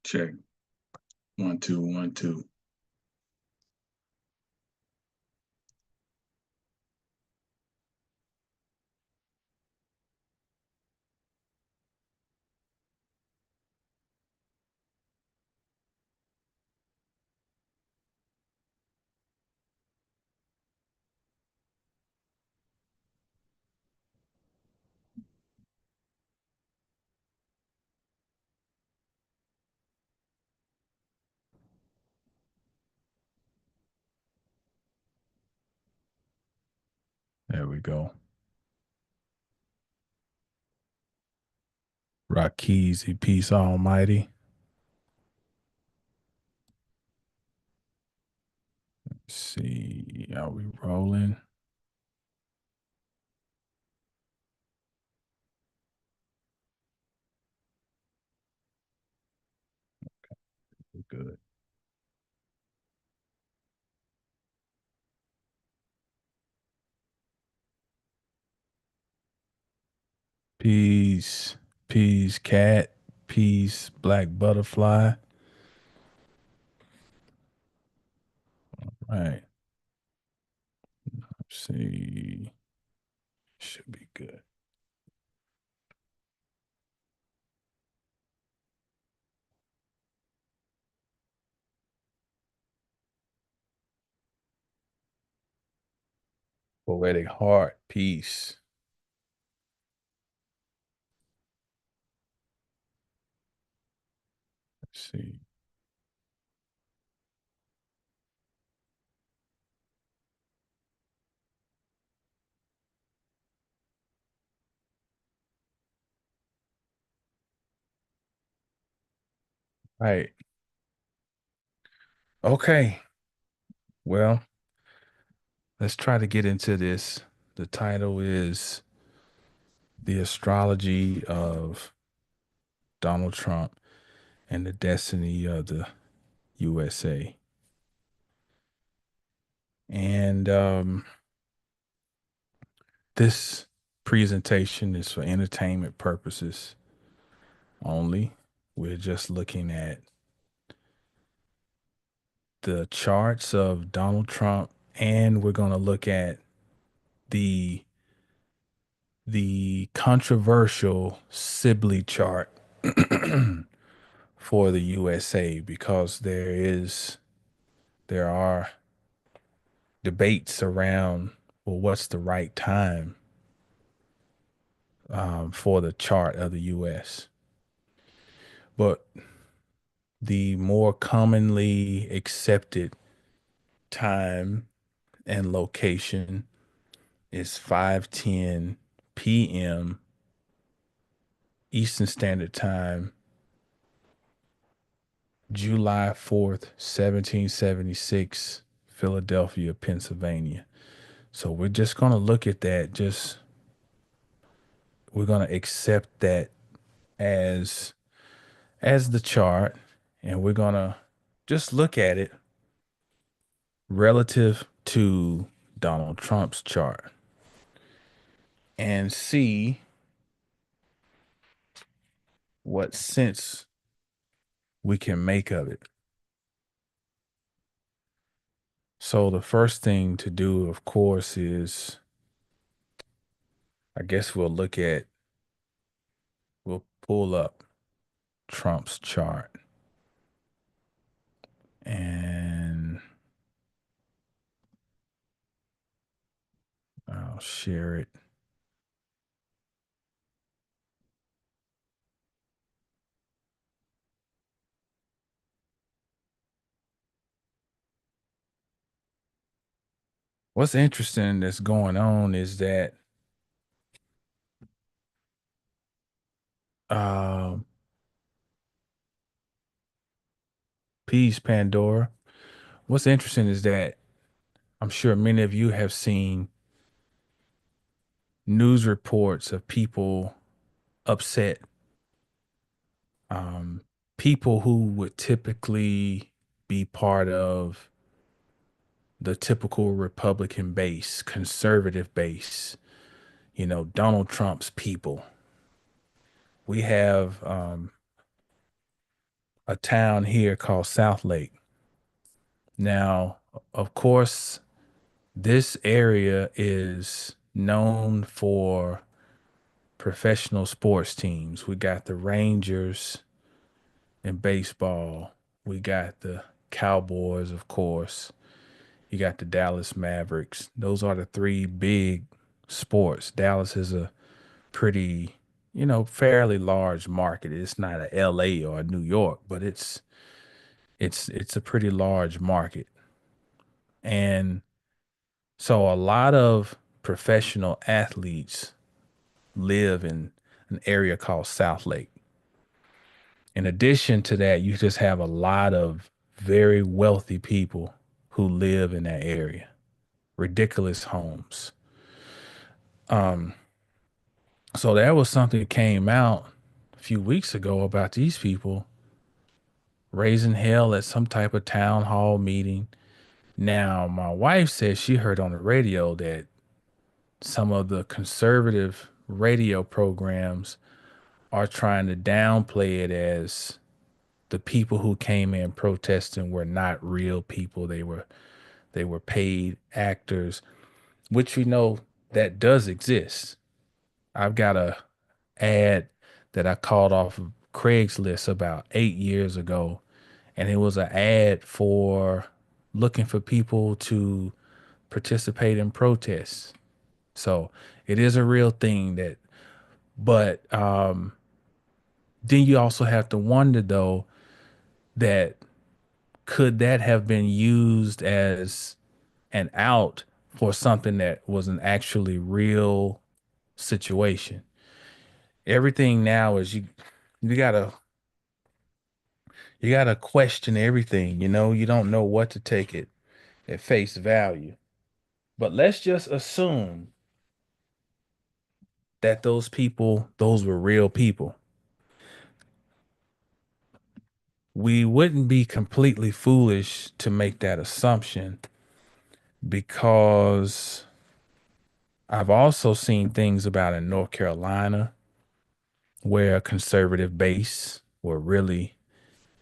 Check. 1, 2, 1, 2. There we go. Rakizi, peace almighty. Let's see, are we rolling? We're good. Peace, peace, cat, peace, black butterfly. Right. Let's see. Should be good. Poetic heart, peace. Let's see. Right. Okay. Well, let's try to get into this. The title is The Astrology of Donald Trump and the Destiny of the USA. And this presentation is for entertainment purposes only. We're just looking at the charts of Donald Trump, and we're going to look at the the controversial Sibley chart for the USA because there are debates around, well, what's the right time for the chart of the US. But the more commonly accepted time and location is 5:10 p.m. Eastern Standard Time, July 4th, 1776, Philadelphia, Pennsylvania. So we're just going to look at that. We're going to accept that as the chart, and we're going to just look at it relative to Donald Trump's chart and see what sense we can make of it. So the first thing to do, of course, is I guess we'll pull up Trump's chart and I'll share it. What's interesting that's going on is that uh, peace, Pandora. What's interesting is that I'm sure many of you have seen news reports of people upset, um, people who would typically be part of the typical Republican base, conservative base, Donald Trump's people. We have a town here called South Lake. Now, of course, this area is known for professional sports teams. We got the Rangers in baseball. We got the Cowboys, of course. You got the Dallas Mavericks. Those are the three big sports. Dallas is a pretty, fairly large market. It's not a LA or a New York, but it's a pretty large market. And so a lot of professional athletes live in an area called South Lake. In addition to that, you just have a lot of very wealthy people who live in that area, ridiculous homes. Um, so that was something that came out a few weeks ago about these people raising hell at some type of town hall meeting. Now, my wife said she heard on the radio that some of the conservative radio programs are trying to downplay it as the people who came in protesting were not real people. They were paid actors, which we know that does exist. I've got a ad that I called off of Craigslist about 8 years ago, and it was an ad for looking for people to participate in protests. So it is a real thing but then you also have to wonder though that could that have been used as an out for something that was an actually real situation? Everything now is you gotta you gotta question everything, you don't know what to take it at face value. But let's just assume that those were real people. We wouldn't be completely foolish to make that assumption because I've also seen things about in North Carolina where a conservative base were really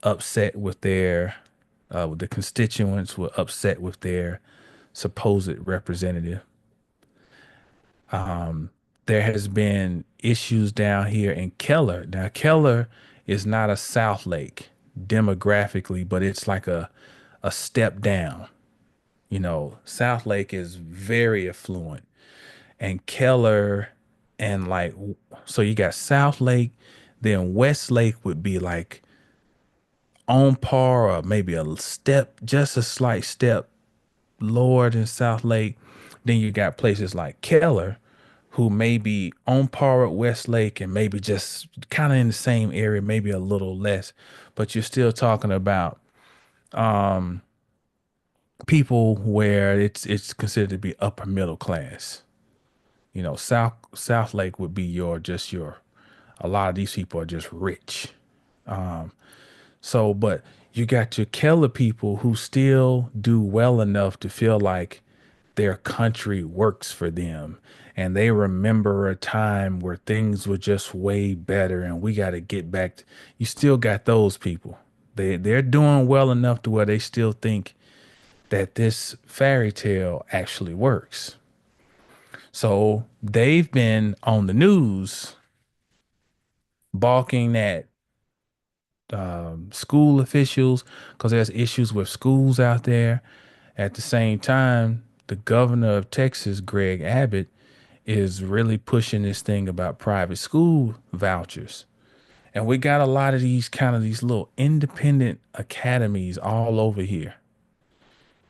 upset with the constituents were upset with their supposed representative. Um, there has been issues down here in Keller. Now, Keller is not a South Lake demographically, but it's like a step down. South Lake is very affluent, and Keller, and so you got South Lake, then West Lake would be like on par or maybe a step, just a slight step lower than South Lake. Then you got places like Keller, who may be on par with West Lake and maybe just kind of in the same area, maybe a little less, but you're still talking about um, people where it's considered to be upper middle class. South Lake would be your a lot of these people are just rich. Um, but you got your Keller people who still do well enough to feel like their country works for them. And they remember a time where things were just way better and we got to get back. You still got those people. They're doing well enough to where they still think that this fairy tale actually works. So they've been on the news balking at school officials because there's issues with schools out there. At the same time, the governor of Texas, Greg Abbott, is really pushing this thing about private school vouchers. And we got a lot of these little independent academies all over here.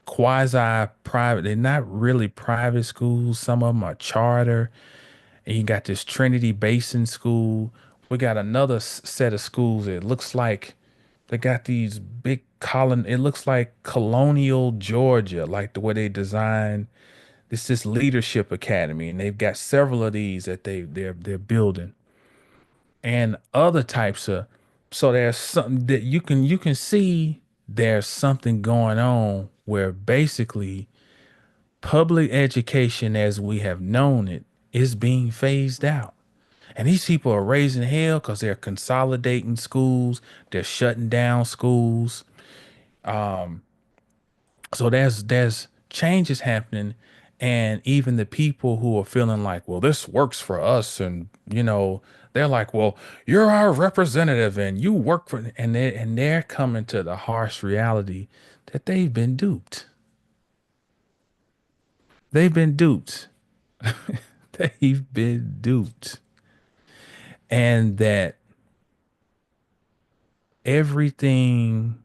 Quasi private. They're not really private schools. Some of them are charter. And you got this Trinity Basin School. We got another set of schools that looks like they got these big colon. It looks like colonial Georgia, like the way they designed this leadership academy, and they've got several of these that they're building, and other types of. So there's something that you can see there's something going on where basically public education as we have known it is being phased out. And these people are raising hell because they're consolidating schools, they're shutting down schools. So there's changes happening, and even the people who are feeling like, well, this works for us, and they're like, well, you're our representative, and you work for, and they're coming to the harsh reality that they've been duped. They've been duped. They've been duped, and that everything,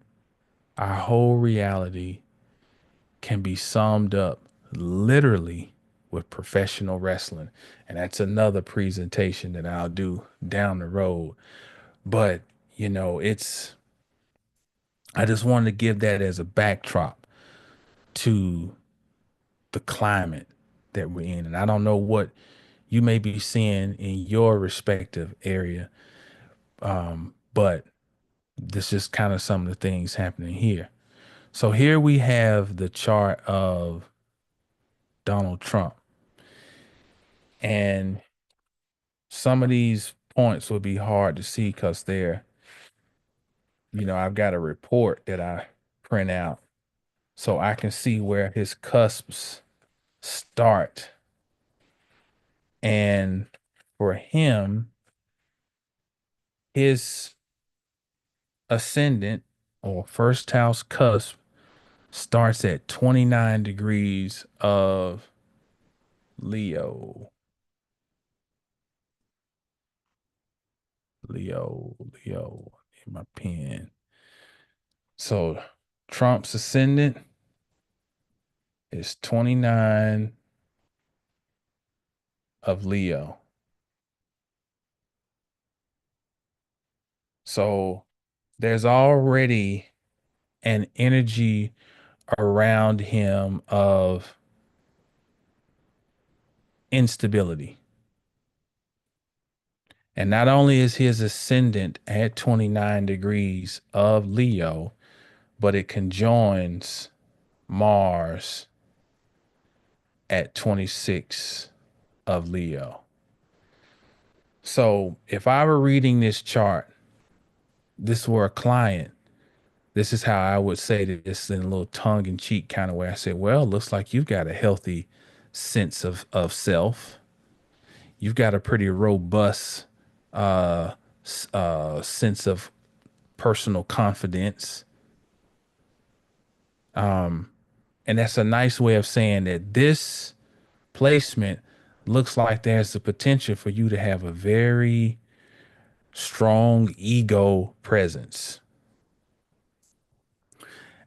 our whole reality, can be summed up literally with professional wrestling. And that's another presentation that I'll do down the road. But, it's, I just wanted to give that as a backdrop to the climate that we're in. And I don't know what you may be seeing in your respective area, but this is kind of some of the things happening here. So here we have the chart of Donald Trump. And some of these points will be hard to see because I've got a report that I print out so I can see where his cusps start. And for him, his ascendant or first house cusp starts at 29 degrees of Leo. Leo, in my pen. So Trump's ascendant is 29 of Leo. So there's already an energy around him of instability. And not only is his ascendant at 29 degrees of Leo, but it conjoins Mars at 26 of Leo. So if I were reading this chart, this were a client, this is how I would say this in a little tongue in cheek kind of way. I said, well, it looks like you've got a healthy sense of self. You've got a pretty robust sense of personal confidence. And that's a nice way of saying that this placement looks like there's the potential for you to have a very strong ego presence.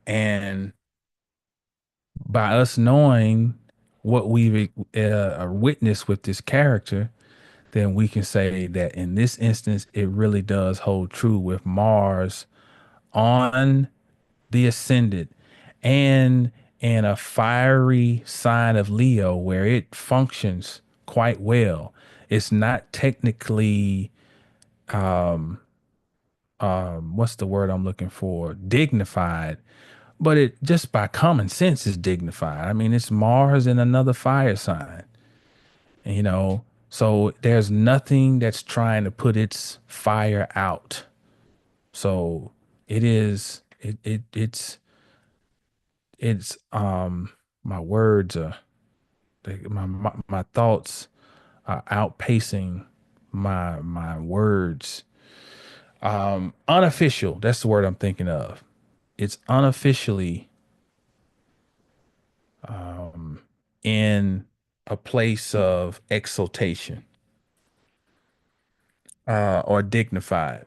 And by us knowing what we've witnessed with this character, then we can say that in this instance, it really does hold true with Mars on the ascendant and in a fiery sign of Leo where it functions quite well. It's not technically, what's the word I'm looking for? Dignified, but it just by common sense is dignified. I mean, it's Mars in another fire sign, you know, so there's nothing that's trying to put its fire out. So it's my words are my thoughts are outpacing my words. Unofficial, that's the word I'm thinking of. It's unofficially in a place of exaltation or dignified.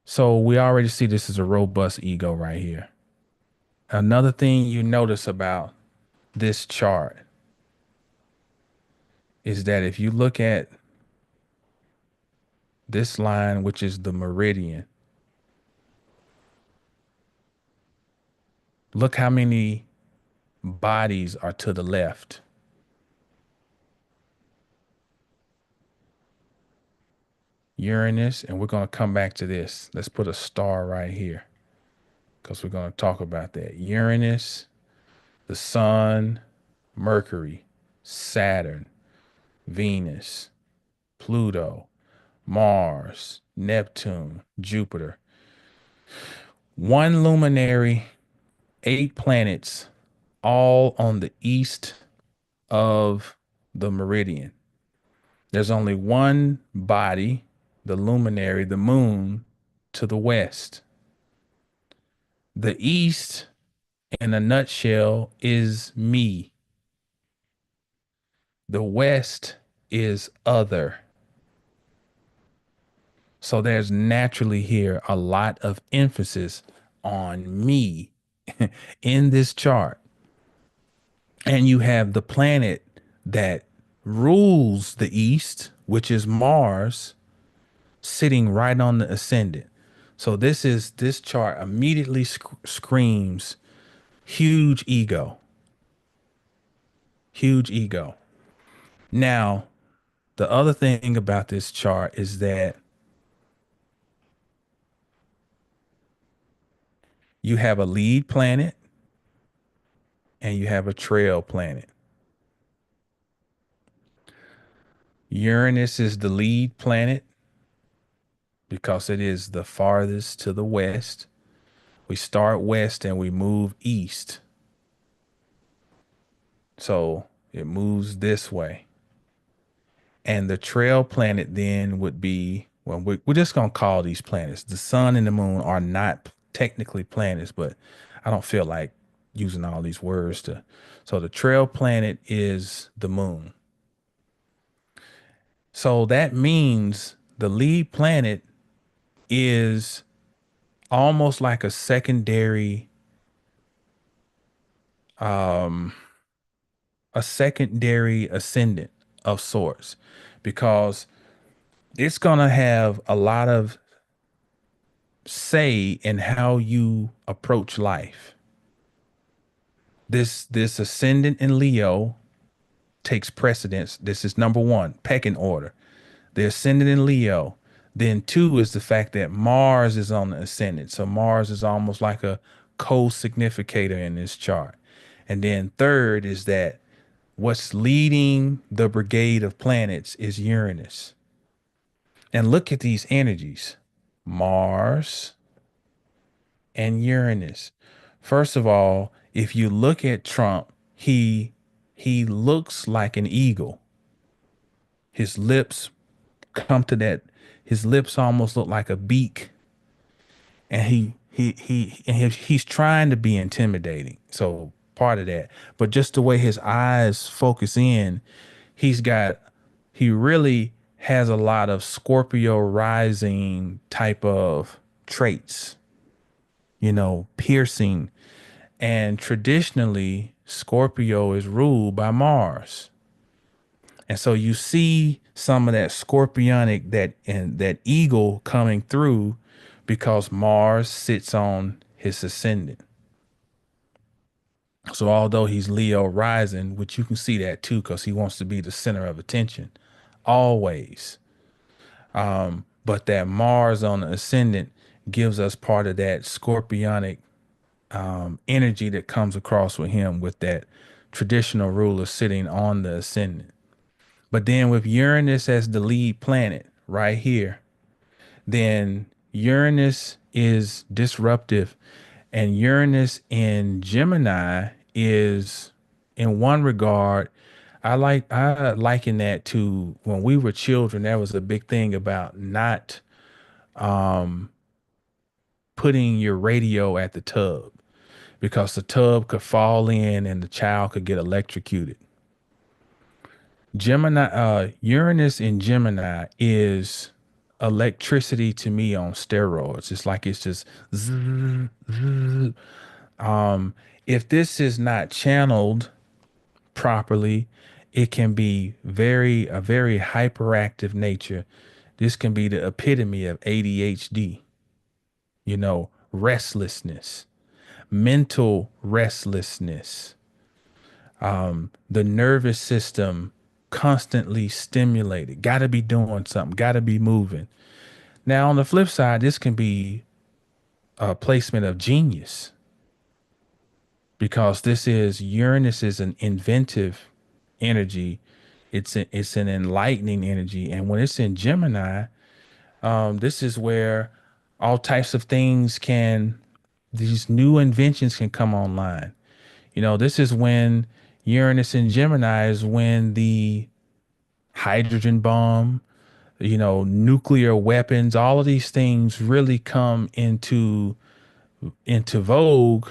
So we already see this is a robust ego right here. Another thing you notice about this chart is that if you look at this line, which is the meridian, look how many bodies are to the left. Uranus, and we're going to come back to this. Let's put a star right here because we're going to talk about that. Uranus, the sun, Mercury, Saturn, Venus, Pluto, Mars, Neptune, Jupiter. One luminary, 8 planets, all on the east of the meridian. There's only one body, the luminary, the moon, to the west. The east, in a nutshell, is me. The west is other. So there's naturally here a lot of emphasis on me in this chart. And you have the planet that rules the east, which is Mars, sitting right on the ascendant. So this chart immediately screams huge ego, huge ego. Now, the other thing about this chart is that you have a lead planet and you have a trail planet. Uranus is the lead planet because it is the farthest to the west. We start west and we move east. So it moves this way. And the trail planet then would be, well, we're just going to call these planets. The sun and the moon are not technically planets, but I don't feel like using all these words to. So the trail planet is the moon. So that means the lead planet is almost like a secondary ascendant of sorts, because it's going to have a lot of say in how you approach life. This ascendant in Leo takes precedence. This is number one, pecking order. The ascendant in Leo. Then two is the fact that Mars is on the ascendant. So Mars is almost like a co-significator in this chart. And then third is that what's leading the brigade of planets is Uranus. And look at these energies. Mars and Uranus. First of all, if you look at Trump, he looks like an eagle. His lips come to that. His lips almost look like a beak, and he's trying to be intimidating. So part of that, but just the way his eyes focus in, he really has a lot of Scorpio rising type of traits, piercing. And traditionally, Scorpio is ruled by Mars. And so you see some of that scorpionic, that eagle coming through because Mars sits on his ascendant. So although he's Leo rising, which you can see that too, because he wants to be the center of attention always. But that Mars on the ascendant gives us part of that scorpionic energy that comes across with him, with that traditional ruler sitting on the ascendant. But then with Uranus as the lead planet right here, then Uranus is disruptive. And Uranus in Gemini is, in one regard, I liken that to when we were children. That was a big thing about not putting your radio at the tub, because the tub could fall in and the child could get electrocuted. Uranus in Gemini is electricity to me on steroids. It's like it's just zzz, zzz. If this is not channeled properly, it can be a very hyperactive nature. This can be the epitome of ADHD, restlessness, mental restlessness, the nervous system constantly stimulated, got to be doing something, got to be moving. Now, on the flip side, this can be a placement of genius, because this is Uranus is an inventive energy. It's an enlightening energy, and when it's in Gemini, this is where all types of things can these new inventions can come online. This is when Uranus in Gemini is when the hydrogen bomb, nuclear weapons, all of these things really come into vogue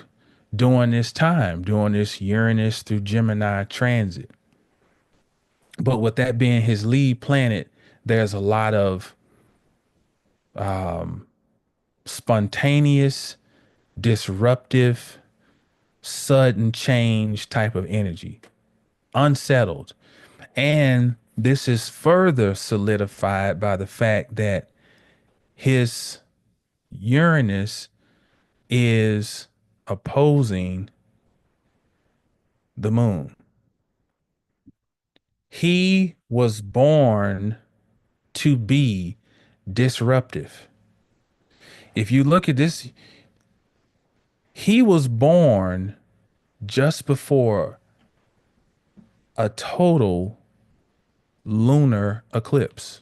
during this time, during this Uranus through Gemini transit. But with that being his lead planet, there's a lot of spontaneous, disruptive, sudden change type of energy, unsettled. And this is further solidified by the fact that his Uranus is opposing the moon. He was born to be disruptive. If you look at this, he was born just before a total lunar eclipse.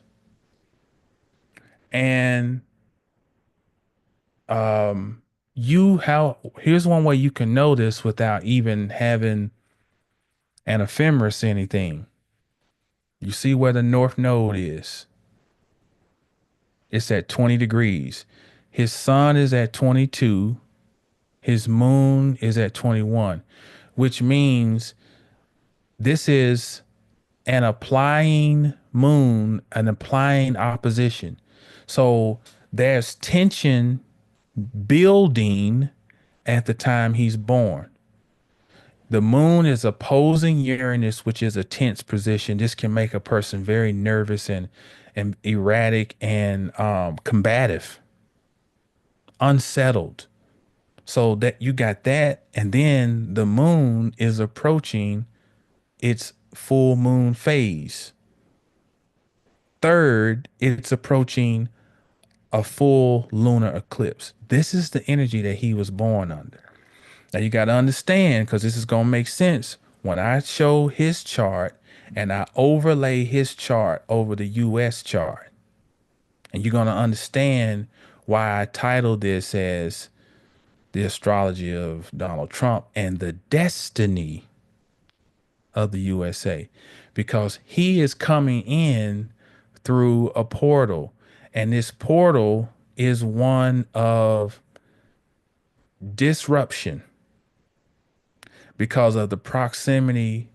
And here's one way you can know this without even having an ephemeris or anything. You see where the North Node is. It's at 20 degrees. His sun is at 22. His moon is at 21, which means this is an applying moon, an applying opposition. So there's tension building at the time he's born. The moon is opposing Uranus, which is a tense position. This can make a person very nervous and erratic and combative, unsettled. So that you got that, and then the moon is approaching its full moon phase. Third, it's approaching a full lunar eclipse. This is the energy that he was born under. Now you got to understand, because this is going to make sense when I show his chart and I overlay his chart over the US chart. And you're going to understand why I titled this as the astrology of Donald Trump and the destiny of the USA, because he is coming in through a portal, and this portal is one of disruption because of the proximity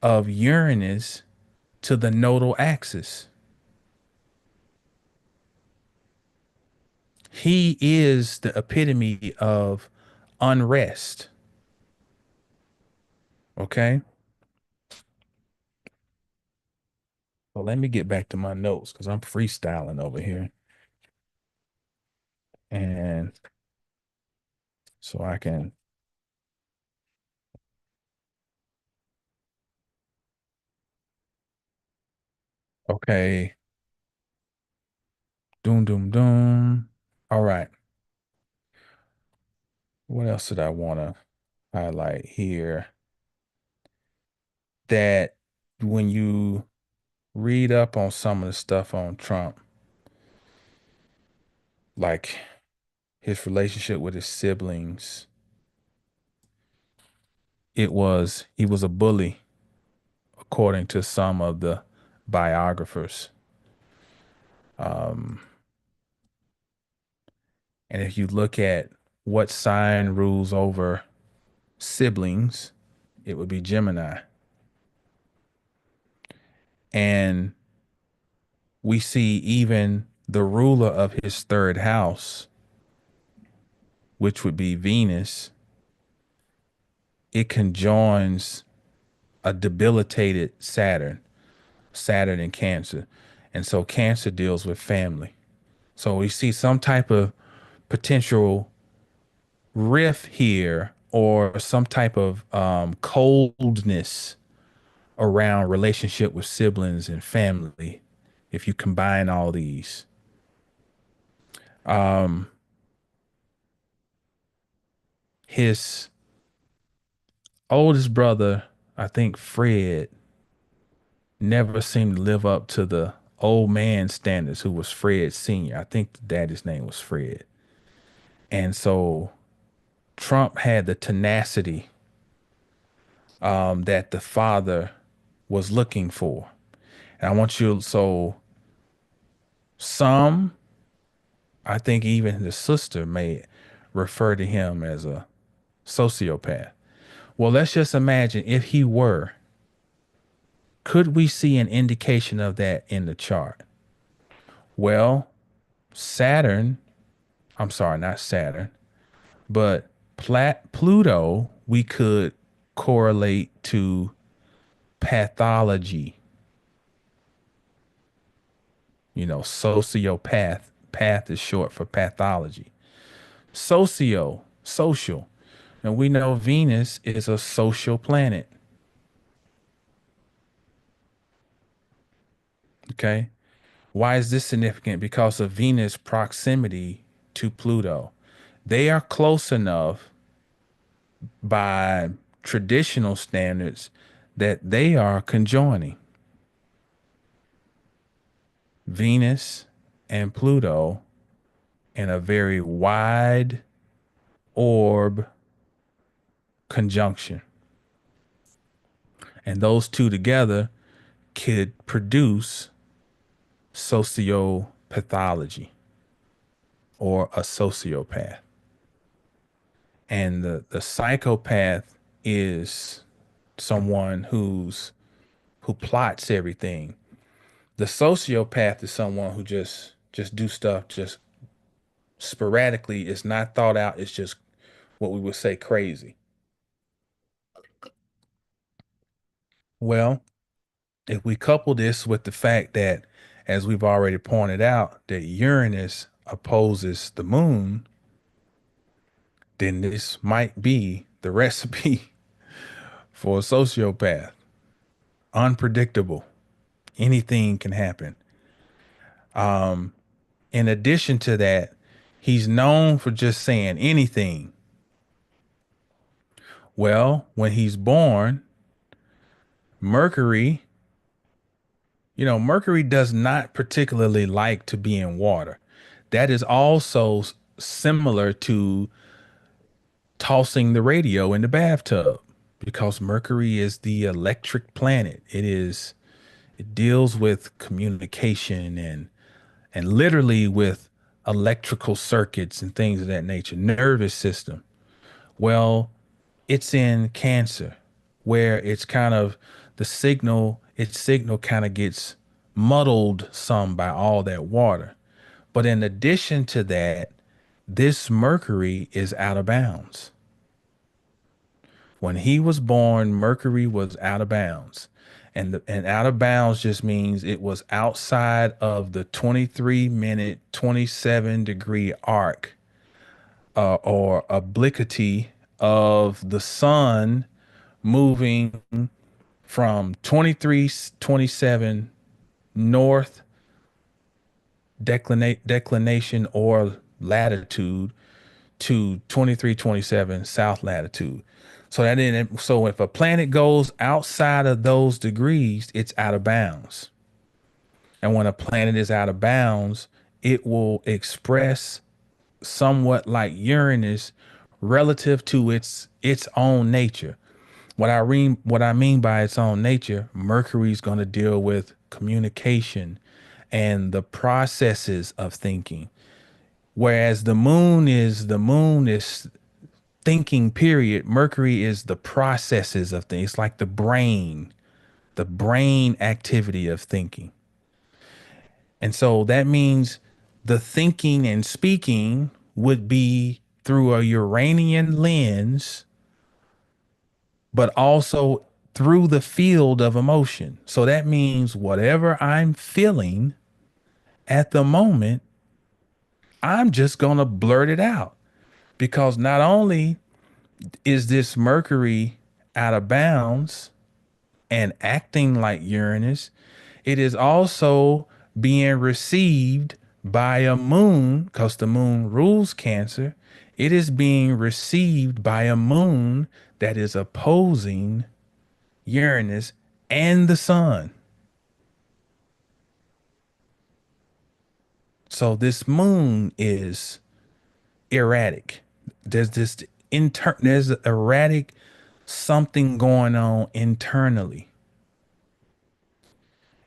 of Uranus to the nodal axis. He is the epitome of unrest. Okay. Well, let me get back to my notes because I'm freestyling over here. And so I can. Okay. Doom, doom, doom. All right. What else did I want to highlight here? That when you read up on some of the stuff on Trump, like his relationship with his siblings, he was a bully, according to some of the biographers. Um, and if you look at what sign rules over siblings, it would be Gemini. And we see even the ruler of his third house, which would be Venus, it conjoins a debilitated Saturn in Cancer. And so Cancer deals with family. So we see some type of potential rift here or some type of coldness around relationship with siblings and family if you combine all these. Um, his oldest brother, I think Fred, never seemed to live up to the old man standards, who was Fred Sr. I think the daddy's name was Fred. And so Trump had the tenacity that the father was looking for. And I want you, so some, I think even the sister may refer to him as a sociopath. Well, let's just imagine if he were, could we see an indication of that in the chart? Well, Saturn, I'm sorry, not Saturn, but Pluto, we could correlate to pathology, sociopath. Path is short for pathology. Social. And we know Venus is a social planet. Okay. Why is this significant? Because of Venus' proximity to Pluto. They are close enough by traditional standards that they are conjoining. Venus and Pluto in a very wide orb conjunction. And those two together could produce sociopathology or a sociopath. And the psychopath is someone who plots everything. The sociopath is someone who just do stuff just sporadically. It's not thought out. It's just what we would say crazy. Well, if we couple this with the fact that, as we've already pointed out, that Uranus opposes the moon, then this might be the recipe for a sociopath. Unpredictable. Anything can happen. In addition to that, he's known for just saying anything. Well, when he's born, Mercury, Mercury does not particularly like to be in water. That is also similar to tossing the radio in the bathtub, because Mercury is the electric planet. It deals with communication and literally with electrical circuits and things of that nature, nervous system. Well, it's in Cancer, where it's kind of its signal kind of gets muddled some by all that water. But in addition to that, this Mercury is out of bounds. When he was born, Mercury was out of bounds. And out of bounds just means it was outside of the 23-minute, 27-degree arc or obliquity of the sun moving from 2327 north declination or latitude to 2327 south latitude. So if a planet goes outside of those degrees, it's out of bounds. And when a planet is out of bounds, it will express somewhat like Uranus relative to its own nature. What I mean by its own nature, Mercury's going to deal with communication and the processes of thinking. Whereas the moon is thinking, period. Mercury is the processes of things. It's like the brain activity of thinking. And so that means the thinking and speaking would be through a Uranian lens, but also through the field of emotion. So that means whatever I'm feeling at the moment, I'm just going to blurt it out, because not only is this Mercury out of bounds and acting like Uranus, it is also being received by a moon, because the moon rules Cancer. It is being received by a moon that is opposing Uranus and the sun. So this moon is erratic. There's this there's an erratic something going on internally.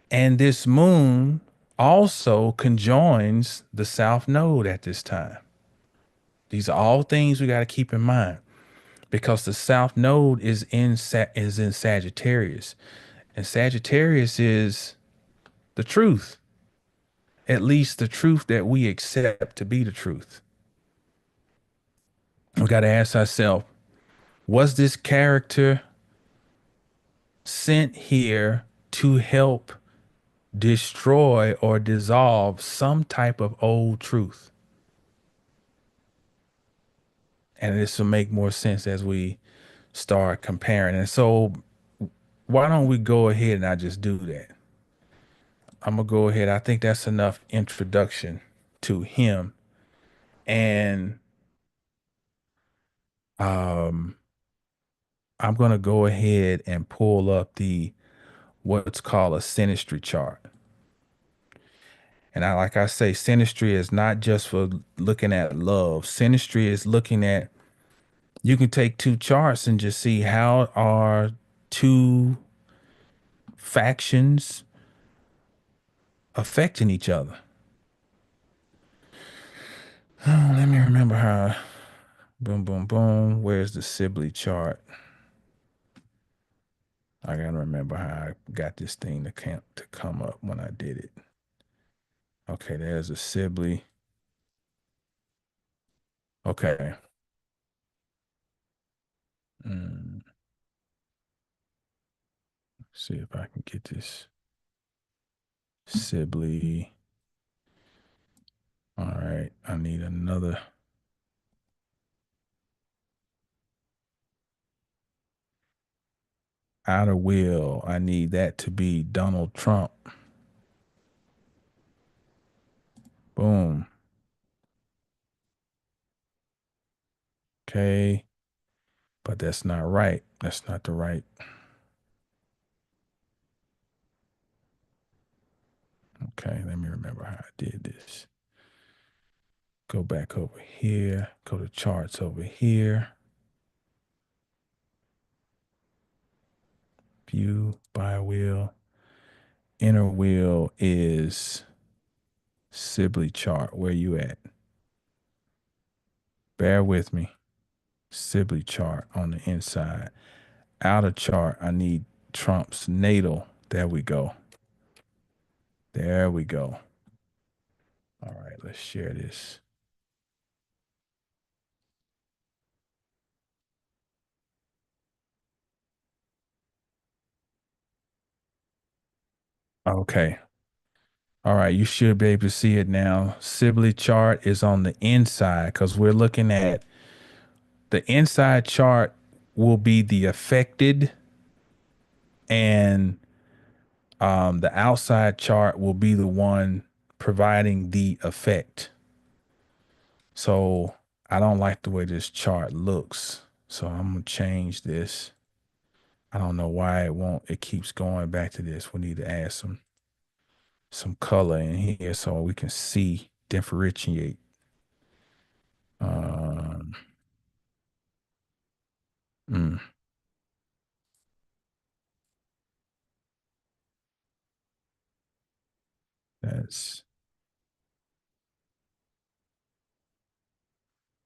And this moon also conjoins the south node at this time. These are all things we got to keep in mind because the south node is in Sagittarius. And Sagittarius is the truth, at least the truth that we accept to be the truth. We got to ask ourselves, was this character sent here to help destroy or dissolve some type of old truth? And this will make more sense as we start comparing. And so, why don't we go ahead and I just do that? I'm gonna go ahead. I think that's enough introduction to him. And um, I'm gonna go ahead and pull up the what's called a synastry chart. And like I say, synastry is not just for looking at love. Synastry is looking at, you can take two charts and just see how are two factions affecting each other. Oh, let me remember how. Boom, boom, boom. Where's the Sibley chart? I gotta remember how I got this thing to come up when I did it. Okay, there's a Sibley. Okay. Mm, see if I can get this Sibley. All right, I need another. Outer will. I need that to be Donald Trump. Boom. Okay. But that's not right. That's not the right. Okay, let me remember how I did this. Go back over here. Go to charts over here. View, by wheel. Inner wheel is Sibley chart. Where you at? Bear with me. Sibley chart on the inside. Outer chart, I need Trump's natal. There we go. There we go. All right, let's share this. Okay. All right, you should be able to see it now. Sibley chart is on the inside because we're looking at the inside chart will be the affected, and the outside chart will be the one providing the effect. So I don't like the way this chart looks. So I'm gonna change this. I don't know why it won't. It keeps going back to this. We need to add some color in here so we can see, differentiate. Um, mm, that's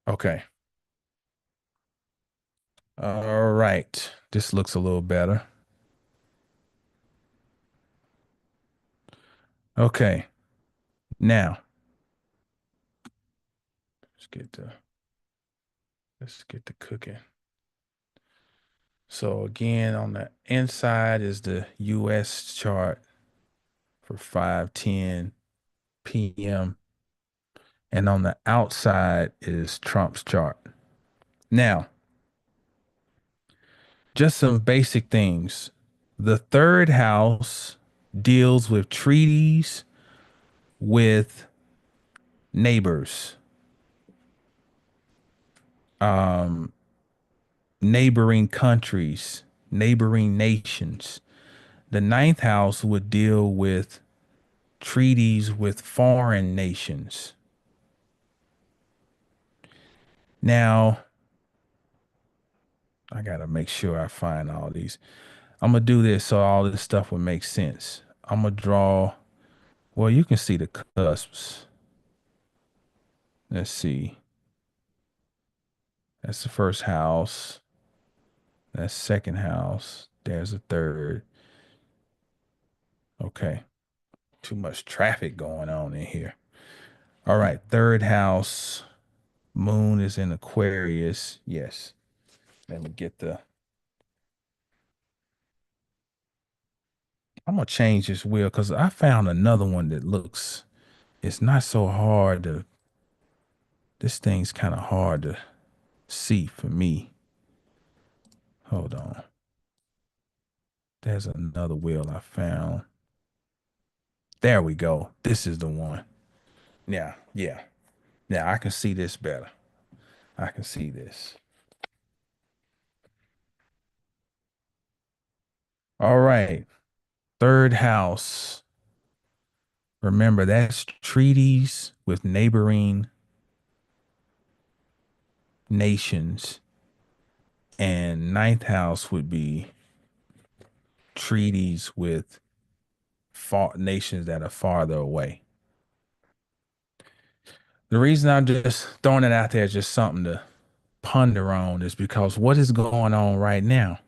okay. All right. This looks a little better. Okay. Now let's get the let's get the cooking. So again, on the inside is the US chart for 5:10 p.m. and on the outside is Trump's chart. Now, just some basic things. The third house deals with treaties with neighbors, um, neighboring countries, neighboring nations. The ninth house would deal with treaties with foreign nations. Now, I got to make sure I find all these. I'm going to do this so all this stuff will make sense. I'm going to draw, well, you can see the cusps. Let's see. That's the first house. That's second house. There's a third. Okay. Too much traffic going on in here. All right. Third house. Moon is in Aquarius. Yes. Let me get the. I'm gonna change this wheel because I found another one that looks. It's not so hard to. This thing's kind of hard to see for me. Hold on. There's another wheel I found. There we go. This is the one. Yeah, yeah. Yeah, I can see this better. I can see this. All right. Third house. Remember, that's treaties with neighboring nations. And ninth house would be treaties with far nations that are farther away. The reason I'm just throwing it out there is just something to ponder on is because what is going on right now?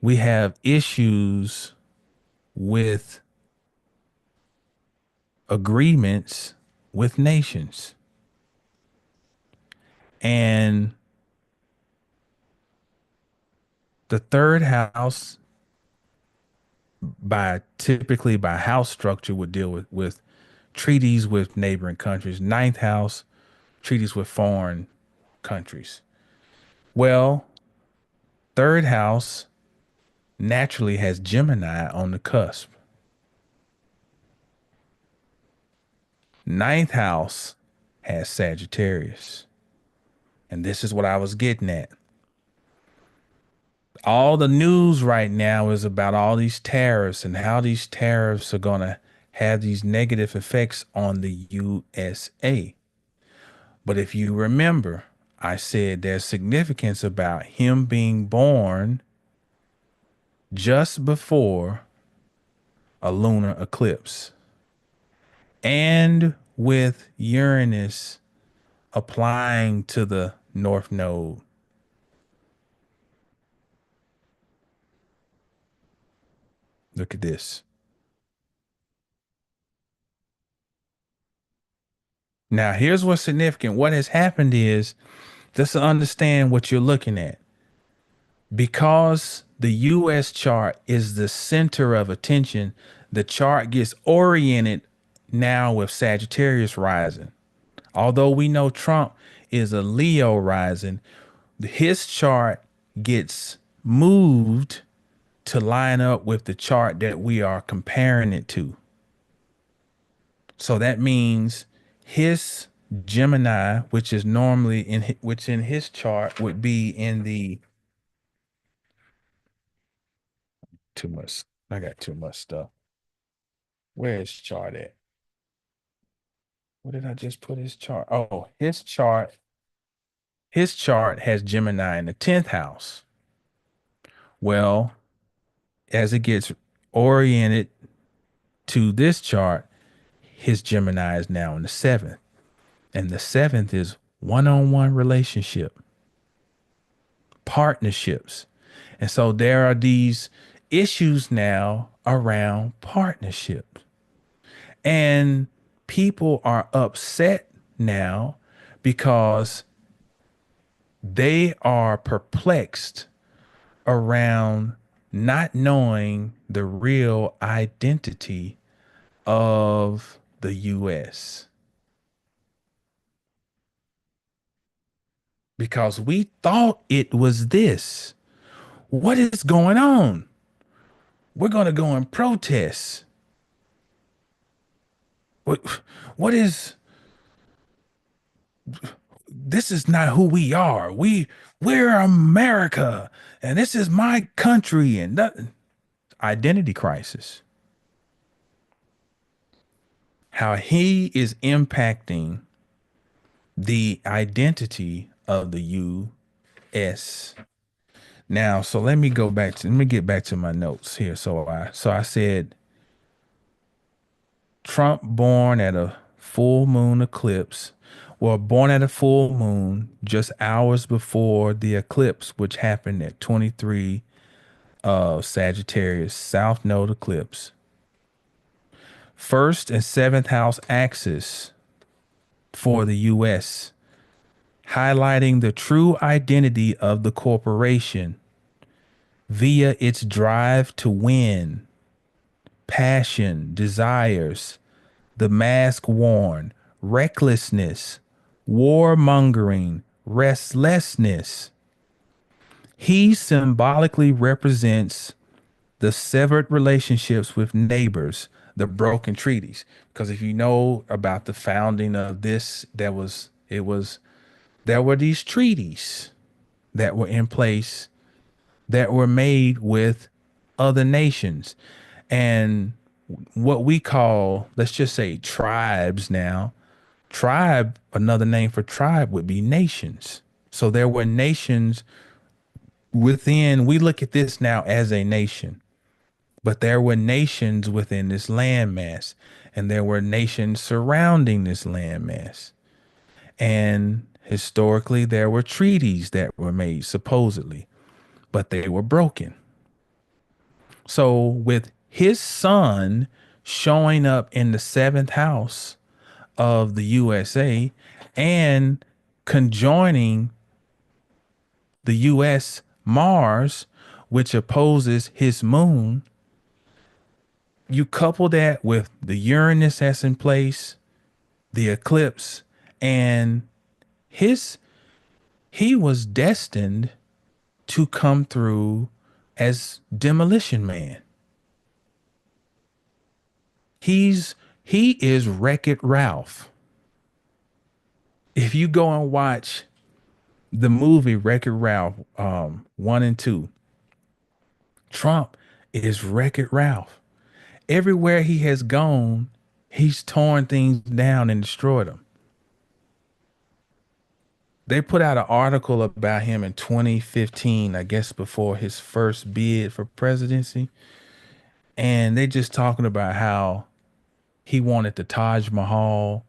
We have issues with agreements with nations. And the third house by typically by house structure would deal with treaties with neighboring countries. Ninth house, treaties with foreign countries. Well, third house naturally has Gemini on the cusp. Ninth house has Sagittarius. And this is what I was getting at. All the news right now is about all these tariffs and how these tariffs are going to have these negative effects on the USA. But if you remember, I said there's significance about him being born just before a lunar eclipse and with Uranus applying to the North Node. Look at this. Now, here's what's significant. What has happened is, just to understand what you're looking at, because the US chart is the center of attention, the chart gets oriented now with Sagittarius rising. Although we know Trump is a Leo rising, his chart gets moved to line up with the chart that we are comparing it to. So that means his Gemini, which is normally which in his chart would be in the too much. I got too much stuff. Where is chart at? What did I just put his chart? Oh, his chart. His chart has Gemini in the 10th house. Well, as it gets oriented to this chart, his Gemini is now in the 7th. And the 7th is one-on-one relationship, partnerships. And so there are these issues now around partnerships. And people are upset now because they are perplexed around not knowing the real identity of the U.S. Because we thought it was this. What is going on? We're going to go and protest. What is this is not who we are. We're America and this is my country and that identity crisis. how he is impacting the identity of the U.S. Now, so let me get back to my notes here. So I said Trump born at a full moon eclipse. Well, born at a full moon just hours before the eclipse, which happened at 23 of Sagittarius, South Node eclipse. First and seventh house axis for the U.S., highlighting the true identity of the corporation via its drive to win, passion, desires, the mask worn, recklessness, warmongering, restlessness. He symbolically represents the severed relationships with neighbors, the broken treaties. Because if you know about the founding of this, there were these treaties that were in place that were made with other nations. And what we call, let's just say tribes now, tribe, another name for tribe would be nations. So there were nations within, we look at this now as a nation, but there were nations within this landmass, and there were nations surrounding this landmass. And historically, there were treaties that were made, supposedly, but they were broken. So, with his son showing up in the seventh house of the USA and conjoining the US Mars, which opposes his moon, you couple that with the Uranus that's in place, the eclipse, and his he was destined to come through as Demolition Man. He is Wreck-It Ralph. If you go and watch the movie Wreck-It Ralph 1 and 2, Trump is Wreck-It Ralph. Everywhere he has gone, he's torn things down and destroyed them. They put out an article about him in 2015, I guess before his first bid for presidency. And they just talking about how he wanted the Taj Mahal.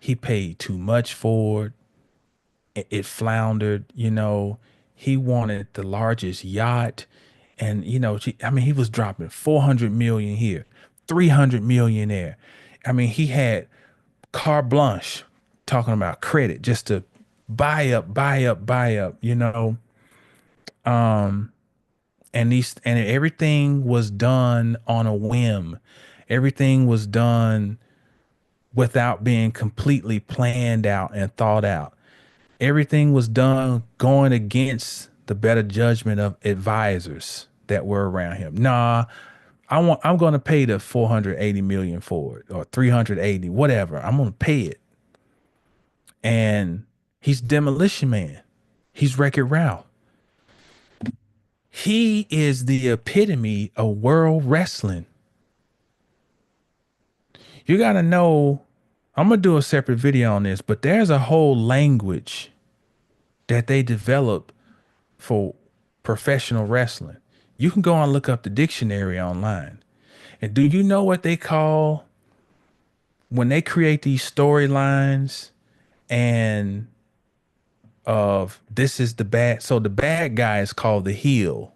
He paid too much for it. It floundered, you know. He wanted the largest yacht. And, you know, I mean, he was dropping 400 million here, 300 million there. I mean, he had carte blanche talking about credit just to buy up, buy up, buy up, you know. And everything was done on a whim. Everything was done without being completely planned out and thought out. Everything was done going against the better judgment of advisors that were around him. Nah, I'm going to pay the 480 million for it, or 380, whatever. I'm going to pay it. And he's Demolition Man. He's Wreck-It Ralph. He is the epitome of world wrestling. You got to know, I'm going to do a separate video on this, but there's a whole language that they developed for professional wrestling. You can go and look up the dictionary online. And do you know what they call when they create these storylines and of this is the bad? So the bad guy is called the heel.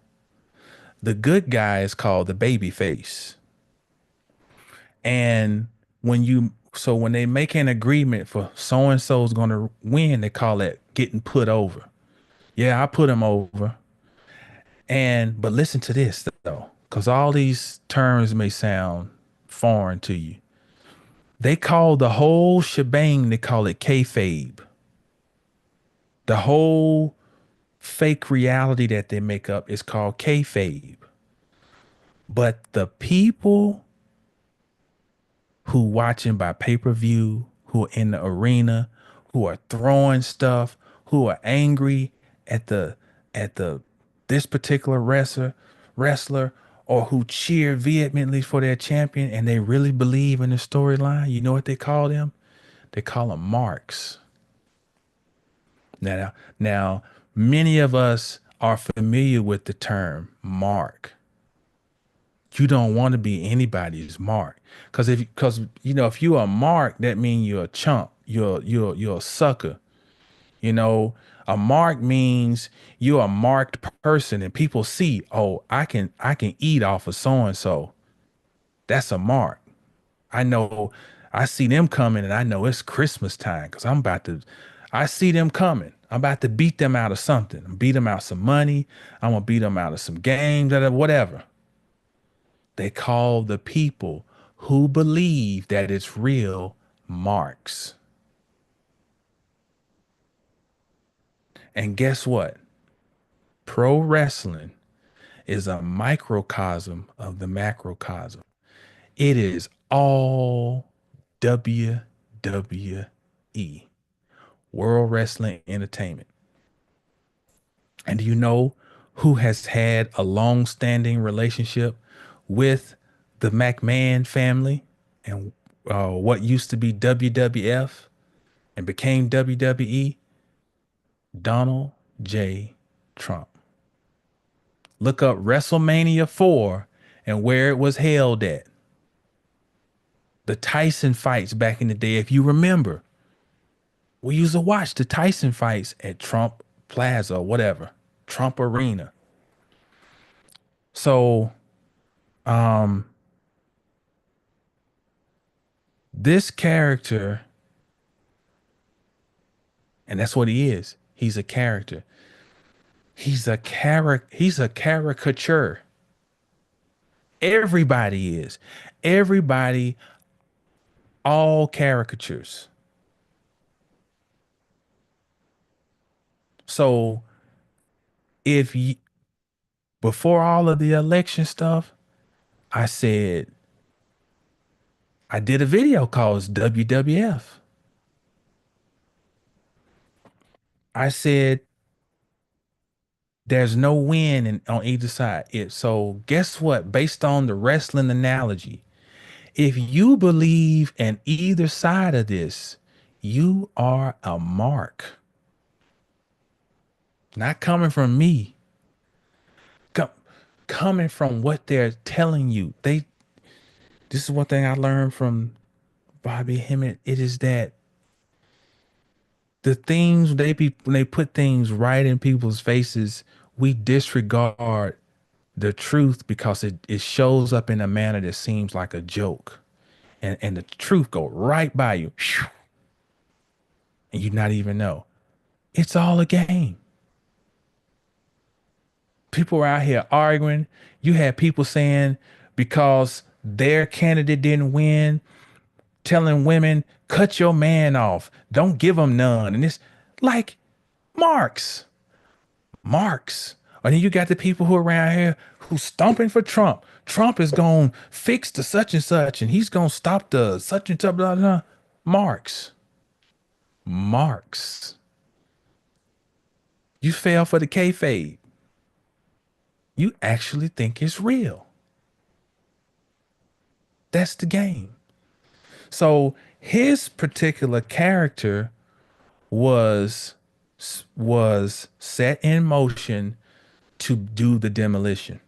The good guy is called the baby face. And when they make an agreement for so and so is going to win, they call it getting put over. Yeah, I put him over. But listen to this though, because all these terms may sound foreign to you. They call the whole shebang, they call it kayfabe. The whole fake reality that they make up is called kayfabe. But the people who watching by pay-per-view, who are in the arena, who are throwing stuff, who are angry at the this particular wrestler, or who cheer vehemently for their champion and they really believe in the storyline, you know what they call them? They call them marks. Now, many of us are familiar with the term mark. You don't want to be anybody's mark, because if you're a mark, that means you're a chump. You're a sucker. You know, a mark means you're a marked person, and people see, oh, I can eat off of so and so. That's a mark. I know I see them coming and I know it's Christmas time because I see them coming. I'm about to beat them out of something. Beat them out some money. I'm going to beat them out of some games, whatever. They call the people who believe that it's real marks. And guess what? Pro wrestling is a microcosm of the macrocosm. It is all WWE, World Wrestling Entertainment. And do you know who has had a long-standing relationship with the McMahon family and what used to be WWF and became WWE? Donald J. Trump. Look up WrestleMania 4 and where it was held at. The Tyson fights back in the day, if you remember, we used to watch the Tyson fights at Trump Plaza or whatever, Trump Arena. So, um, this character, and that's what he is. He's a character. He's a caricature. Everybody is. Everybody, all caricatures. So if you, before all of the election stuff, I said I did a video called WWF. I said there's no win on either side. So guess what? Based on the wrestling analogy, if you believe in either side of this, you are a mark. Not coming from me. Coming from what they're telling you. This is one thing I learned from Bobby Hemmett. It is that the things when they put things right in people's faces, we disregard the truth because it shows up in a manner that seems like a joke. And the truth go right by you. And you not even know. It's all a game. People are out here arguing. You had people saying because their candidate didn't win, telling women, cut your man off. Don't give him none. And it's like Marx. Marx. And then you got the people who are around here who stomping for Trump. Trump is going to fix the such and such, and he's going to stop the such and such, blah, blah. Marx. Marx. You fell for the kayfabe. You actually think it's real. That's the game. So his particular character was set in motion to do the demolition.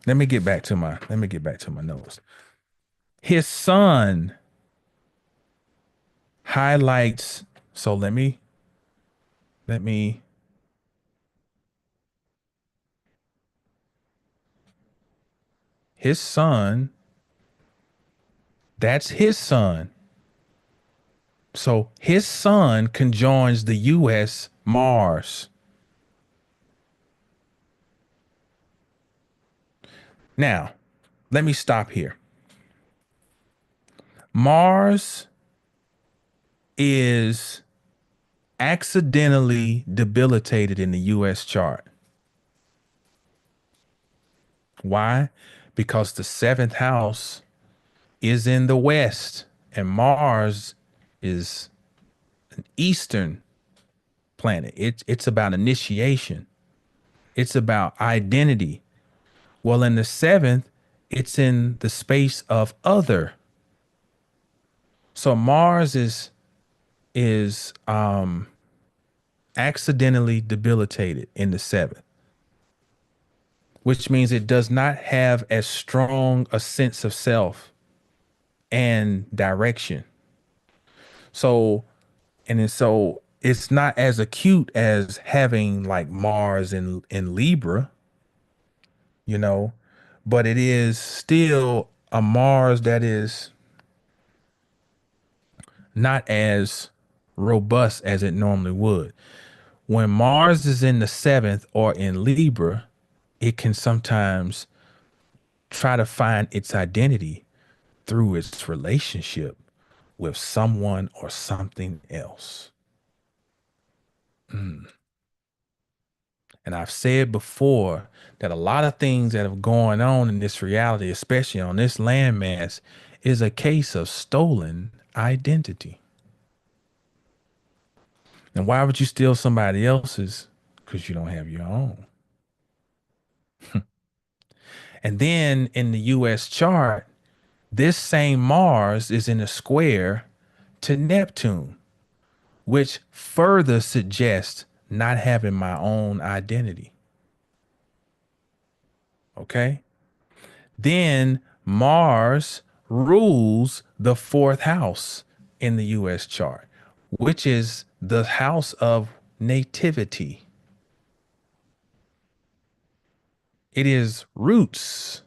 Let me get back to my notes. His son highlights, so let me his son, that's his son. So his son conjoins the U.S. Mars. Now, let me stop here. Mars is accidentally debilitated in the US chart. Why? Because the seventh house is in the West and Mars is an Eastern planet. It's about initiation. It's about identity. Well, in the seventh, it's in the space of other. So Mars is accidentally debilitated in the seventh, which means it does not have as strong a sense of self and direction. So so it's not as acute as having like Mars in Libra, you know, but it is still a Mars that is not as robust as it normally would. When Mars is in the seventh or in Libra, it can sometimes try to find its identity through its relationship with someone or something else. And I've said before that a lot of things that are going on in this reality, especially on this landmass, is a case of stolen identity. And why would you steal somebody else's? Because you don't have your own. And then in the US chart, this same Mars is in a square to Neptune, which further suggests not having my own identity. Okay. Then Mars rules the fourth house in the US chart, which is the house of nativity. It is roots.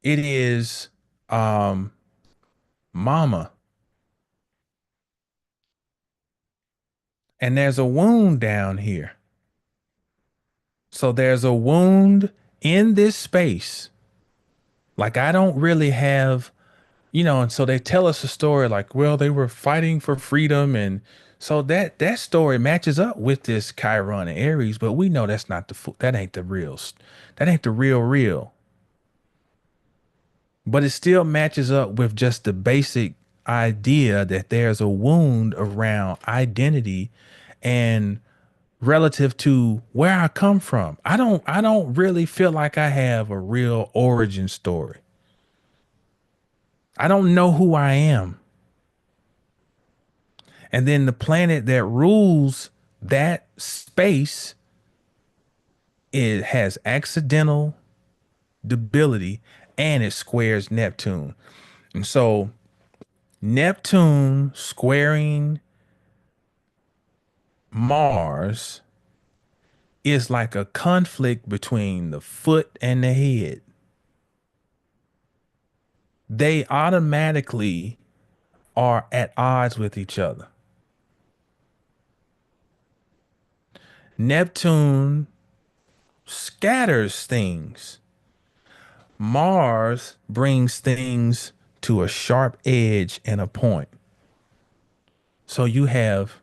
It is um mama. And there's a wound down here. So there's a wound in this space. Like I don't really have, and so they tell us a story like, well, they were fighting for freedom, and so that story matches up with this Chiron and Aries, but we know that's not that ain't the real, that ain't the real. But it still matches up with just the basic idea that there's a wound around identity and relative to where I come from. I don't really feel like I have a real origin story. I don't know who I am. And then the planet that rules that space, it has accidental debility and it squares Neptune. And so Neptune squaring Mars is like a conflict between the foot and the head. They automatically are at odds with each other. Neptune scatters things. Mars brings things to a sharp edge and a point. So you have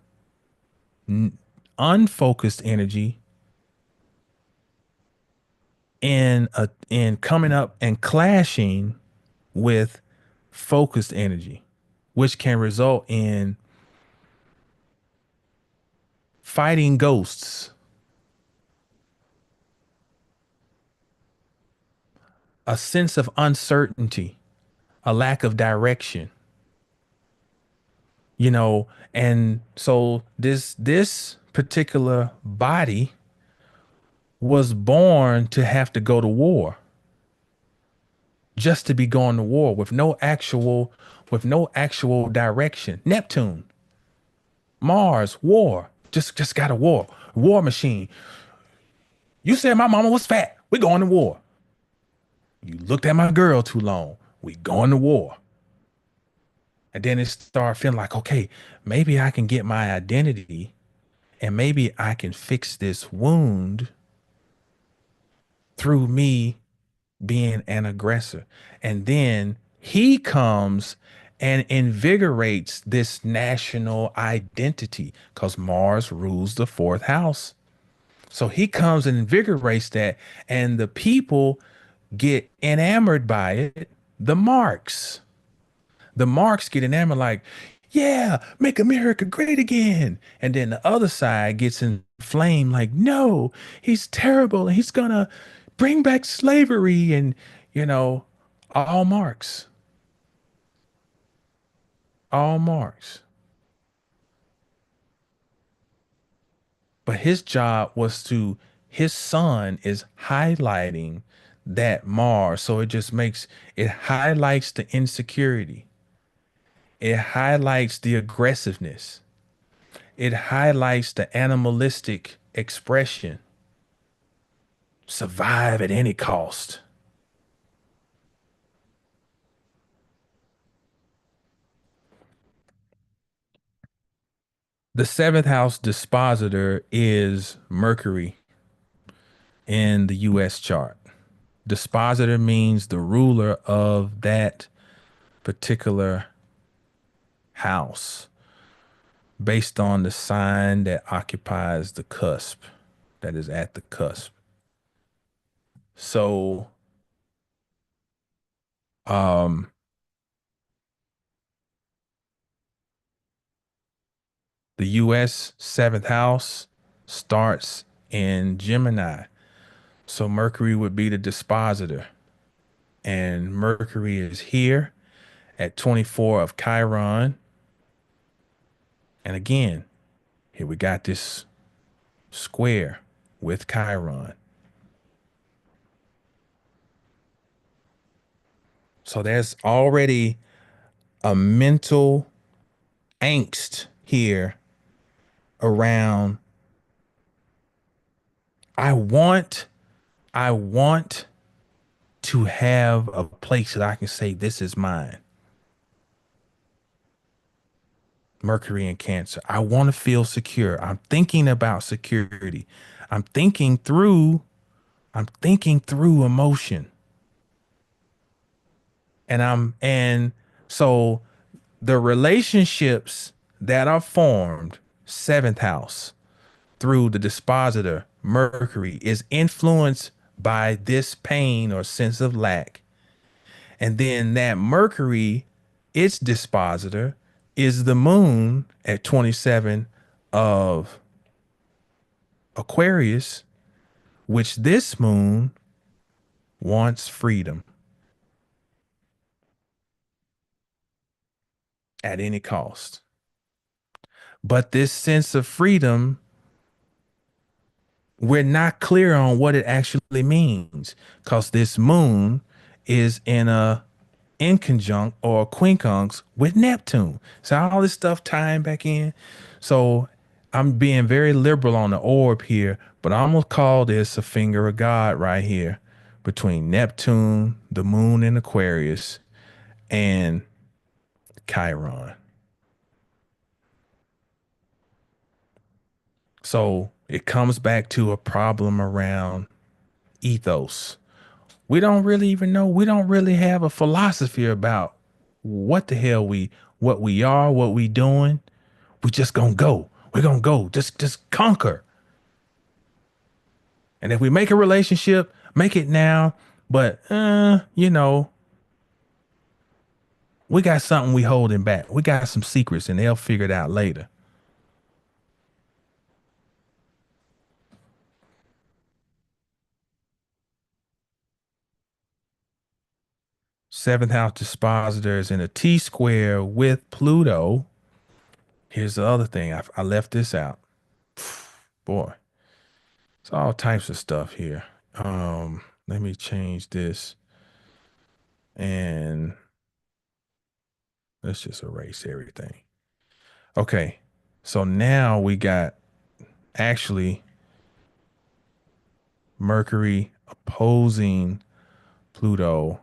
unfocused energy in coming up and clashing with focused energy, which can result in fighting ghosts, a sense of uncertainty, a lack of direction, and so this particular body was born to have to go to war, just to be going to war with no actual direction. Neptune, Mars, war, just got a war machine. You said my mama was fat, we going to war. You looked at my girl too long, we going to war. And then it started feeling like, okay, maybe I can get my identity and maybe I can fix this wound through me being an aggressor. And then he comes and invigorates this national identity because Mars rules the fourth house. So he comes and invigorates that, and the people get enamored by it. The marks get enamored, like, yeah, make America great again. And then the other side gets inflamed, like, no, he's terrible. And he's gonna bring back slavery and, you know, all marks, all marks. But his job was to, his son is highlighting that Mars. So it just makes, it highlights the insecurity. It highlights the aggressiveness. It highlights the animalistic expression. Survive at any cost. The seventh house dispositor is Mercury in the US chart. Dispositor means the ruler of that particular house based on the sign that occupies the cusp, that is at the cusp. So, um, the US seventh house starts in Gemini. So Mercury would be the dispositor. And Mercury is here at 24 of Chiron. And again, here we got this square with Chiron. So there's already a mental angst here around I want I want to have a place that I can say this is mine. Mercury in Cancer. I want to feel secure. I'm thinking about security. I'm thinking through I'm thinking through emotion. And so the relationships that are formed, seventh house, through the dispositor, Mercury, is influenced by this pain or sense of lack. And then that Mercury, its dispositor, is the moon at 27 of Aquarius, which this moon wants freedom at any cost. But this sense of freedom, we're not clear on what it actually means because this moon is in conjunct or quincunx with Neptune. So all this stuff tying back in. So I'm being very liberal on the orb here, but I'm gonna call this a finger of God right here between Neptune, the moon in Aquarius, and Chiron. So it comes back to a problem around ethos. We don't really even know. We don't really have a philosophy about what the hell what we are, what we doing. We just gonna go. We're gonna go. Just conquer. And if we make a relationship, make it now. But we got something we holding back. We got some secrets, and they'll figure it out later. Seventh house dispositor is in a T square with Pluto. Here's the other thing. I left this out. Boy, it's all types of stuff here. Let me change this and let's just erase everything. Okay. So now we got actually Mercury opposing Pluto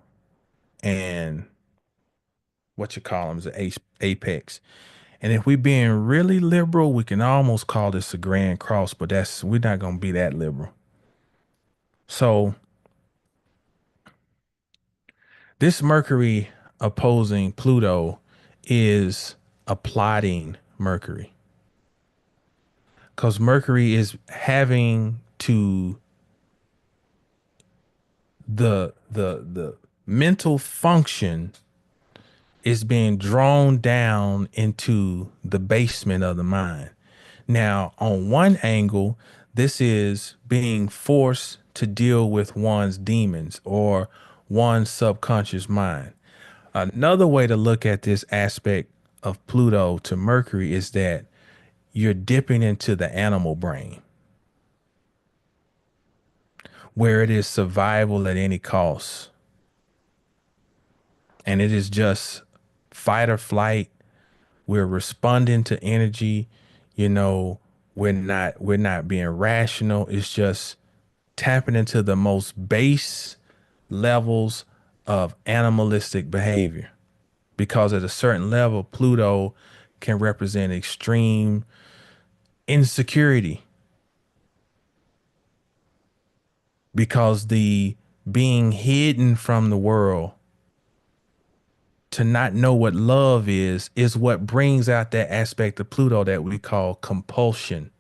and what you call them is the apex. And if we being really liberal, we can almost call this a grand cross, but we're not gonna be that liberal. So this Mercury opposing Pluto is applauding Mercury because Mercury is having to the mental function is being drawn down into the basement of the mind. Now, on one angle, this is being forced to deal with one's demons or one's subconscious mind. Another way to look at this aspect of Pluto to Mercury is that you're dipping into the animal brain, where it is survival at any cost. And it is just fight or flight. We're responding to energy. You know, we're not being rational. It's just tapping into the most base levels of animalistic behavior. Because at a certain level, Pluto can represent extreme insecurity because the being hidden from the world to not know what love is what brings out that aspect of Pluto that we call compulsion,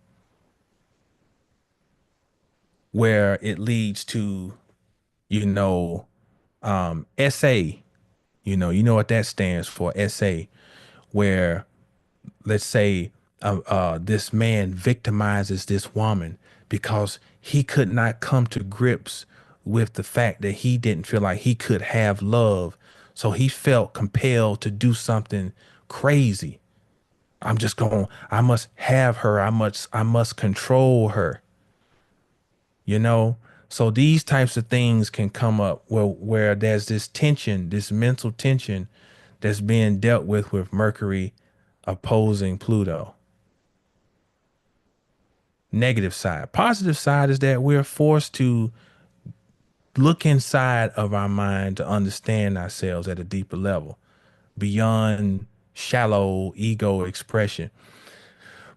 where it leads to, you know, SA, you know what that stands for, SA, where let's say this man victimizes this woman because he could not come to grips with the fact that he didn't feel like he could have love. So he felt compelled to do something crazy. I must have her. I must control her, you know? So these types of things can come up where there's this tension, this mental tension that's being dealt with Mercury opposing Pluto. Negative side. Positive side is that we're forced to look inside of our mind to understand ourselves at a deeper level, beyond shallow ego expression.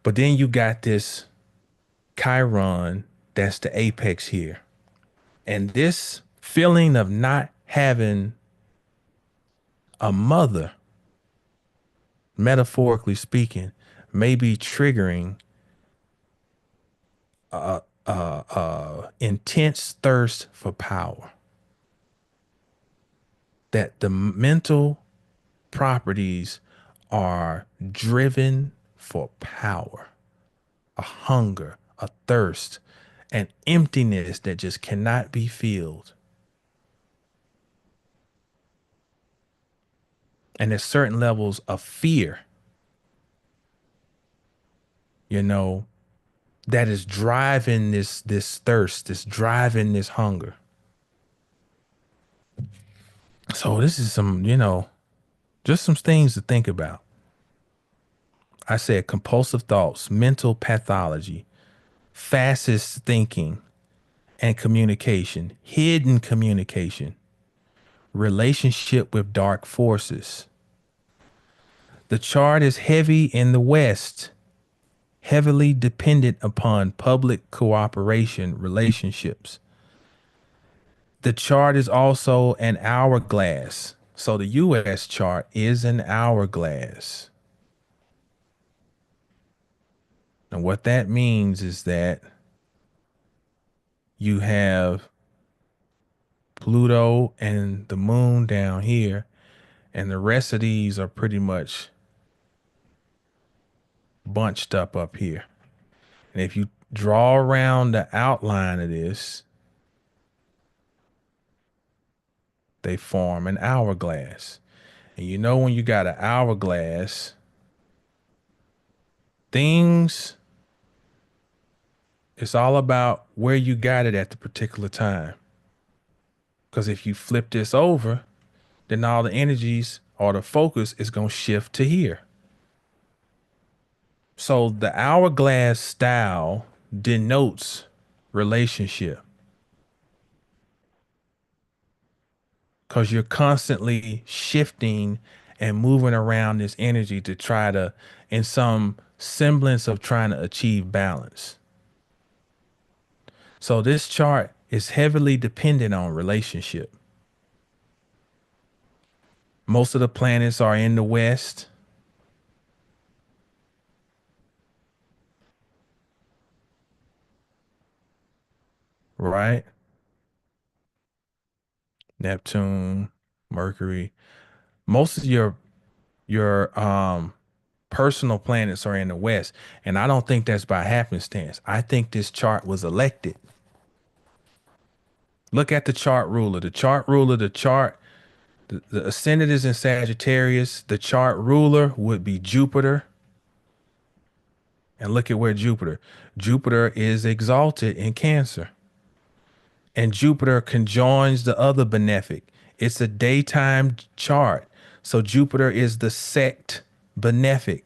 But then you got this Chiron that's the apex here. And this feeling of not having a mother, metaphorically speaking, may be triggering intense thirst for power. That the mental properties are driven for power, a hunger, a thirst, an emptiness that just cannot be filled. And there's certain levels of fear, you know, that is driving this thirst, this driving this hunger. So this is some, just some things to think about. I said compulsive thoughts, mental pathology, fascist thinking and communication, hidden communication, relationship with dark forces. The chart is heavy in the West, heavily dependent upon public cooperation relationships. The chart is also an hourglass. So the U.S. chart is an hourglass. And what that means is that you have Pluto and the moon down here, and the rest of these are pretty much bunched up here. And if you draw around the outline of this, they form an hourglass. And you know, when you got an hourglass, things, it's all about where you got it at the particular time. Because if you flip this over, then all the energies or the focus is going to shift to here. So the hourglass style denotes relationship because you're constantly shifting and moving around this energy to try to, in some semblance of trying to achieve balance. So this chart is heavily dependent on relationship. Most of the planets are in the West. Right? Neptune, Mercury. Most of your your personal planets are in the west. And I don't think that's by happenstance. I think this chart was elected. Look at the chart ruler. The ascendant is in Sagittarius. The chart ruler would be Jupiter. And look at where Jupiter is exalted in Cancer. And Jupiter conjoins the other benefic. It's a daytime chart. So Jupiter is the sect benefic.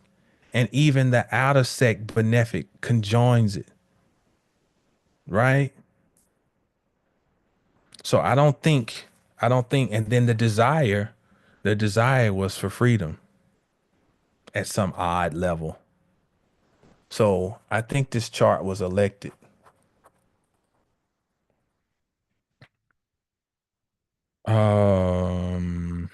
And even the outer sect benefic conjoins it, right? So and then the desire was for freedom at some odd level. So I think this chart was elected. Um,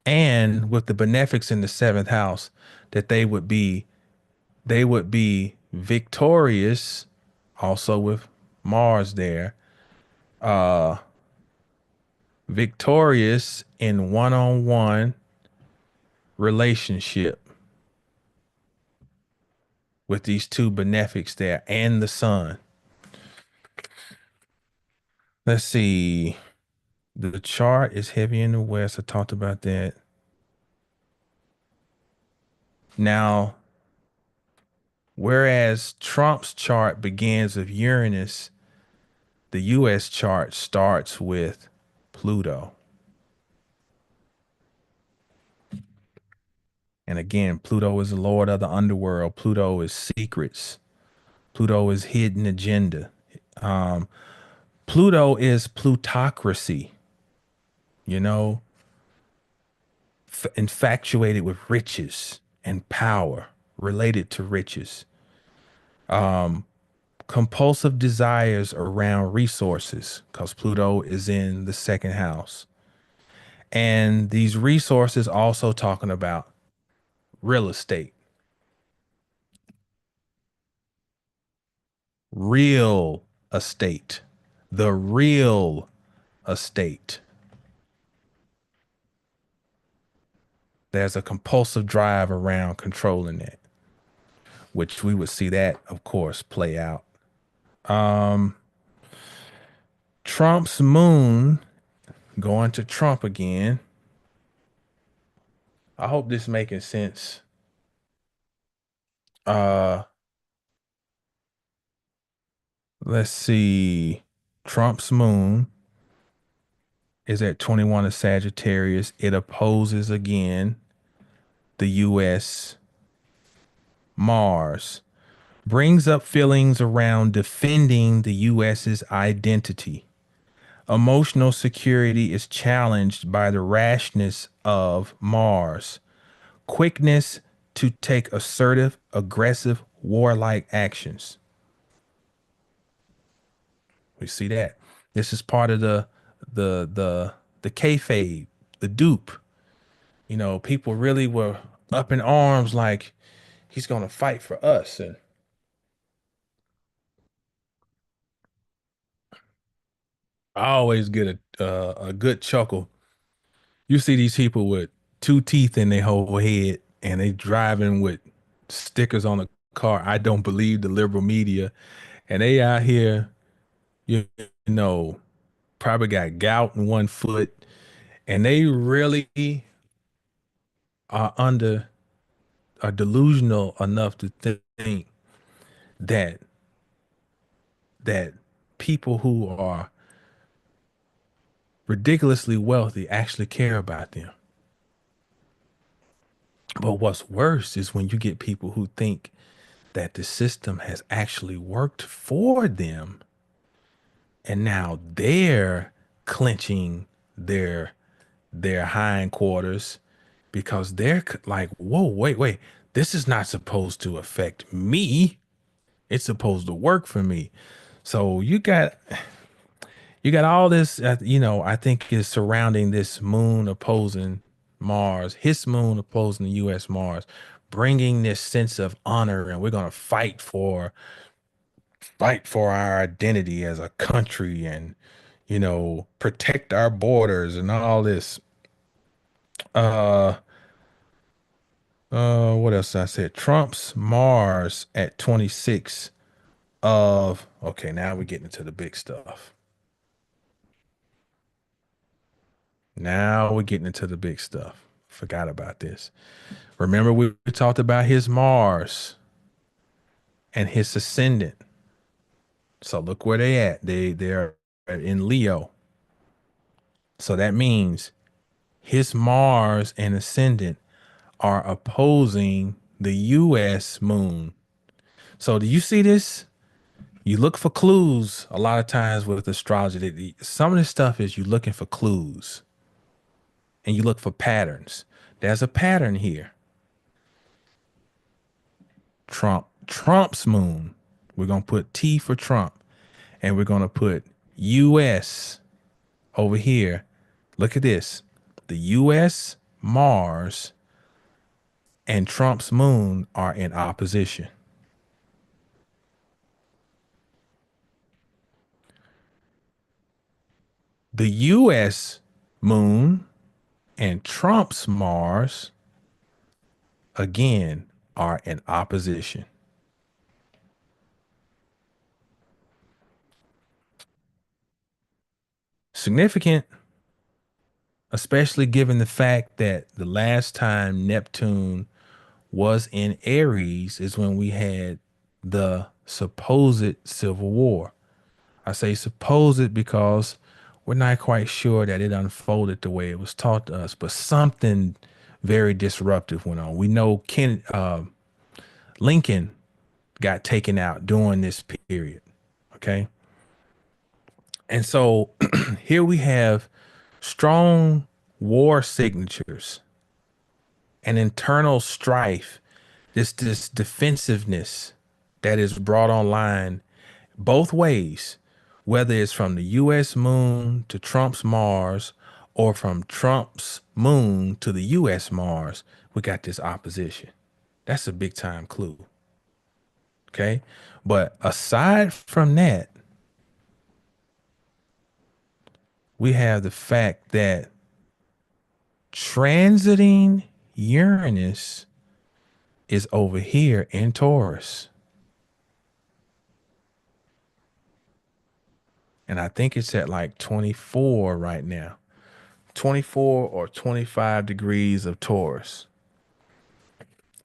and with the benefics in the seventh house, that they would be victorious, also with Mars there, uh, victorious in one-on-one relationship with these two benefics there and the sun. Let's see. The chart is heavy in the west. I talked about that. Now, whereas Trump's chart begins with Uranus, the US chart starts with Pluto. And again, Pluto is the lord of the underworld. Pluto is secrets. Pluto is hidden agenda. Um, Pluto is plutocracy, you know, infatuated with riches and power, related to riches. Compulsive desires around resources, because Pluto is in the second house. And these resources also talking about real estate, real estate, the real estate. There's a compulsive drive around controlling that, which we would see that, of course, play out. Um, Trump's moon, going to Trump again. I hope this is making sense. Uh, let's see. Trump's moon is at 21 of Sagittarius. It opposes again the US Mars. Brings up feelings around defending the US's identity. Emotional security is challenged by the rashness of Mars. Quickness to take assertive, aggressive, warlike actions. We see that. This is part of the kayfabe, the dupe. You know, people really were up in arms like he's gonna fight for us. And I always get a good chuckle. You see these people with two teeth in their whole head and they driving with stickers on the car. I don't believe the liberal media. And they out here, you know, probably got gout in one foot. And they really are under are delusional enough to think that that people who are ridiculously wealthy actually care about them. But what's worse is when you get people who think that the system has actually worked for them and now they're clenching their hindquarters because they're like, whoa, wait, this is not supposed to affect me. It's supposed to work for me. So you got all this, I think is surrounding this moon opposing Mars, his moon opposing the U.S. Mars, bringing this sense of honor, and we're gonna fight for our identity as a country, and protect our borders and all this. Uh, What else I said? Trump's Mars at 26 of, okay, now we're getting into the big stuff. Now we're getting into the big stuff. Forgot about this. Remember we talked about his Mars and his ascendant. So look where they at. They're in Leo. So that means his Mars and ascendant are opposing the US moon. So do you see this? You look for clues a lot of times with astrology. Some of this stuff is you looking for clues and you look for patterns. There's a pattern here. Trump's moon. We're going to put T for Trump and we're going to put US over here. Look at this. The US, Mars, and Trump's moon are in opposition. The US moon and Trump's Mars, again, are in opposition. Significant, especially given the fact that the last time Neptune was in Aries is when we had the supposed civil war. I say supposed because we're not quite sure that it unfolded the way it was taught to us, but something very disruptive went on. We know Lincoln got taken out during this period. Okay. And so here we have strong war signatures and internal strife, this defensiveness that is brought online both ways, whether it's from the US moon to Trump's Mars or from Trump's moon to the US Mars, we got this opposition. That's a big time clue. Okay. But aside from that, we have the fact that transiting Uranus is over here in Taurus. And I think it's at like 24 right now. 24 or 25 degrees of Taurus.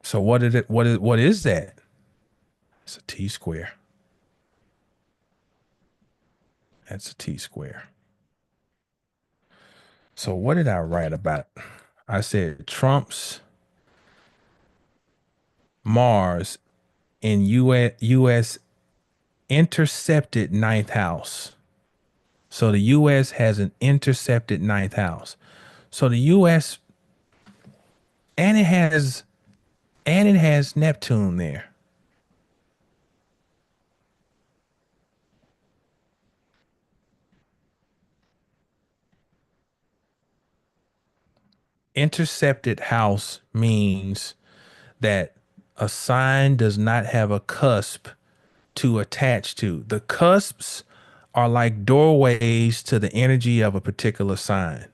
So what is that? It's a T square. That's a T square. So what did I write about? I said Trump's Mars in US intercepted ninth house. So the US has an intercepted ninth house. So the US and it has Neptune there. Intercepted house means that a sign does not have a cusp to attach to. The cusps are like doorways to the energy of a particular sign.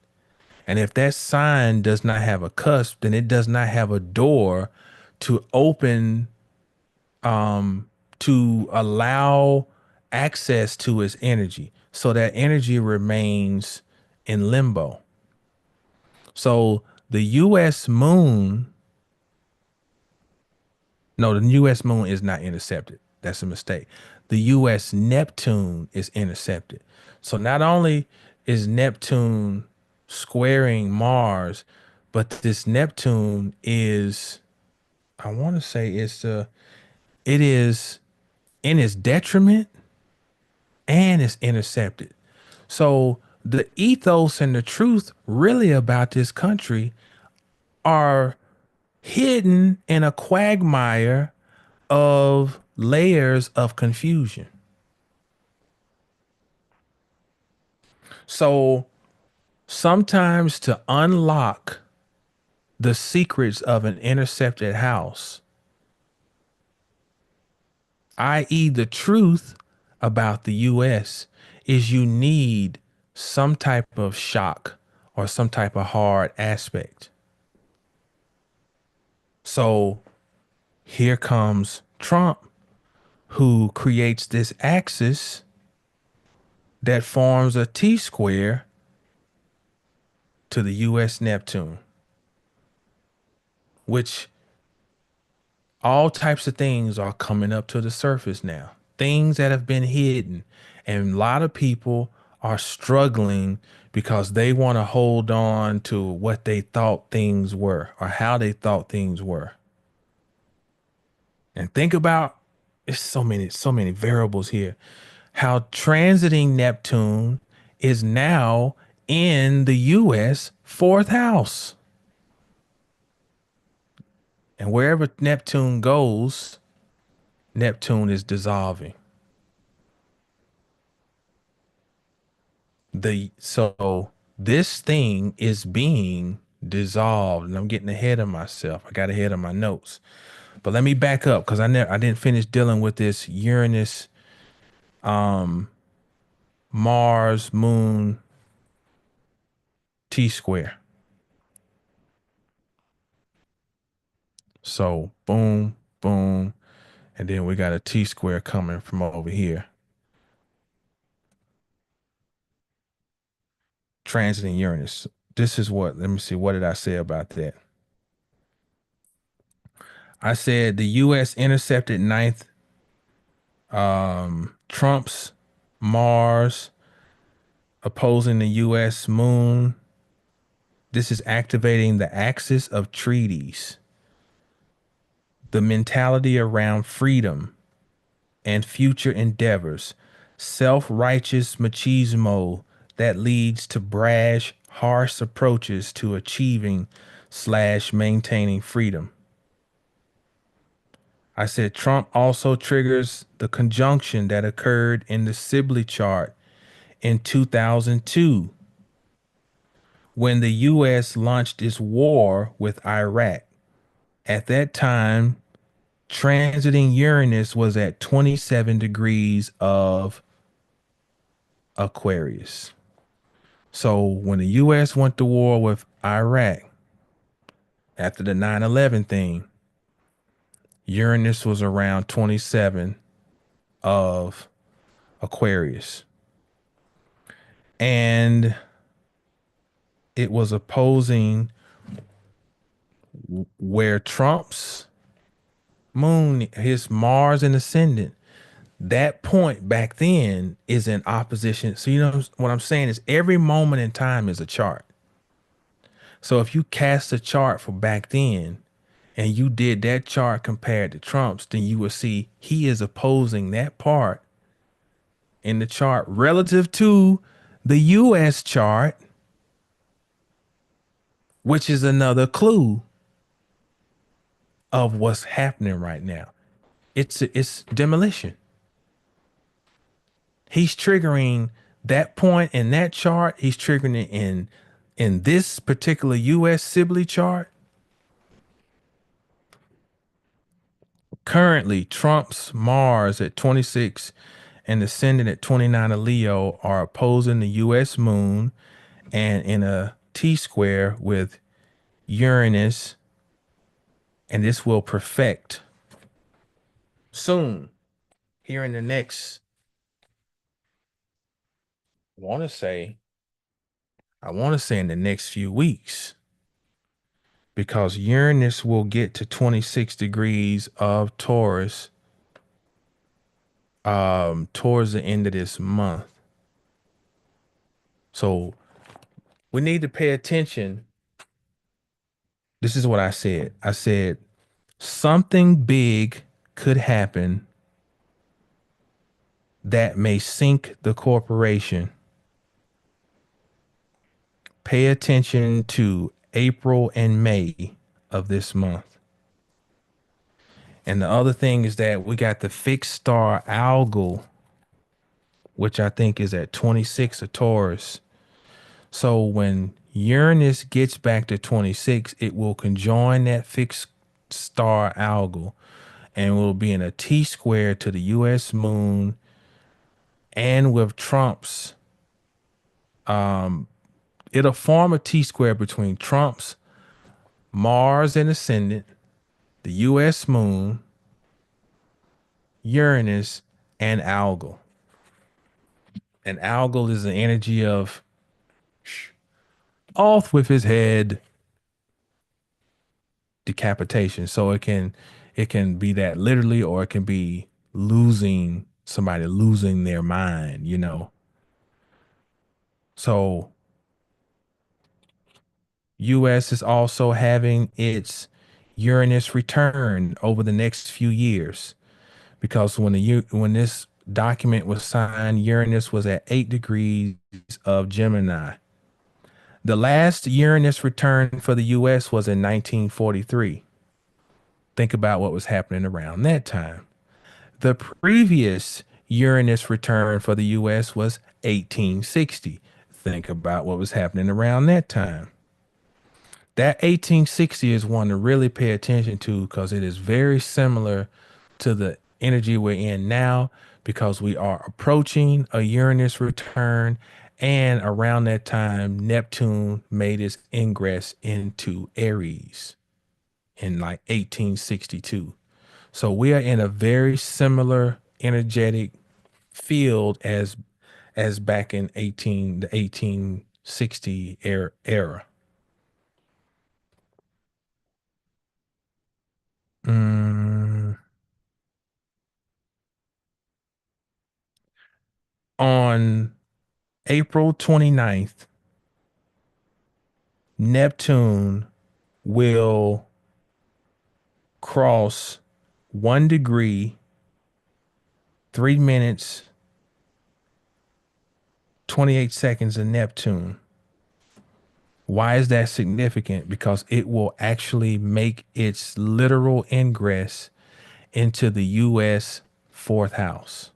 And if that sign does not have a cusp, then it does not have a door to open to allow access to its energy. So that energy remains in limbo. So the US moon, no, the US moon is not intercepted. That's a mistake. The US Neptune is intercepted. So not only is Neptune squaring Mars, but this Neptune is, I want to say it is in its detriment and it's intercepted. So the ethos and the truth really about this country are hidden in a quagmire of layers of confusion. So sometimes to unlock the secrets of an intercepted house, i.e., the truth about the US, is you need some type of shock or some type of hard aspect. So here comes Trump, who creates this axis that forms a T square to the US Neptune, which all types of things are coming up to the surface now. Things that have been hidden. And a lot of people are struggling because they want to hold on to what they thought things were or how they thought things were. And think about it's so many variables here. How transiting Neptune is now in the US fourth house. And wherever Neptune goes, Neptune is dissolving. So this thing is being dissolved, and I'm getting ahead of myself. I got ahead of my notes. But let me back up because I didn't finish dealing with this Uranus, Mars, Moon, T square. So boom, boom, and then we got a T square coming from over here. Transiting Uranus. This is what, let me see, what did I say about that? I said the US intercepted ninth, Trump's Mars opposing the US moon. This is activating the axis of treaties, the mentality around freedom and future endeavors, self-righteous machismo that leads to brash, harsh approaches to achieving slash maintaining freedom. I said Trump also triggers the conjunction that occurred in the Sibley chart in 2002 when the U.S. launched its war with Iraq. At that time, transiting Uranus was at 27 degrees of Aquarius. So when the U.S. went to war with Iraq after the 9/11 thing, Uranus was around 27 of Aquarius. And it was opposing where Trump's moon, his Mars and ascendant, that point back then is in opposition. So, you know what I'm saying is every moment in time is a chart. So if you cast a chart for back then and you did that chart compared to Trump's, then you will see he is opposing that part in the chart relative to the US chart, which is another clue of what's happening right now. It's demolition. He's triggering that point in that chart. He's triggering it in this particular U.S. Sibley chart. Currently, Trump's Mars at 26 and ascending at 29 of Leo are opposing the U.S. moon and in a T square with Uranus, and this will perfect soon here in the next, I want to say, in the next few weeks, because Uranus will get to 26 degrees of Taurus towards the end of this month. So we need to pay attention. This is what I said. I said something big could happen that may sink the corporation. Pay attention to April and May of this month. And the other thing is that we got the fixed star algal, which I think is at 26 of Taurus. So when Uranus gets back to 26, it will conjoin that fixed star algal and will be in a T square to the US moon and with Trump's, it'll form a T square between Trump's Mars and ascendant the US moon, Uranus, and algal. And algal is the energy of off with his head decapitation. So it can be that literally, or it can be losing somebody, losing their mind, you know. So US is also having its Uranus return over the next few years, because when this document was signed, Uranus was at 8 degrees of Gemini. The last Uranus return for the US was in 1943. Think about what was happening around that time. The previous Uranus return for the US was 1860. Think about what was happening around that time. That 1860 is one to really pay attention to, because it is very similar to the energy we're in now, because we are approaching a Uranus return. And around that time, Neptune made its ingress into Aries in like 1862. So we are in a very similar energetic field as back in 1860 era. Mm, on April 29th, Neptune will cross 1 degree, 3 minutes, 28 seconds of Neptune. Why is that significant? Because it will actually make its literal ingress into the U.S. fourth house.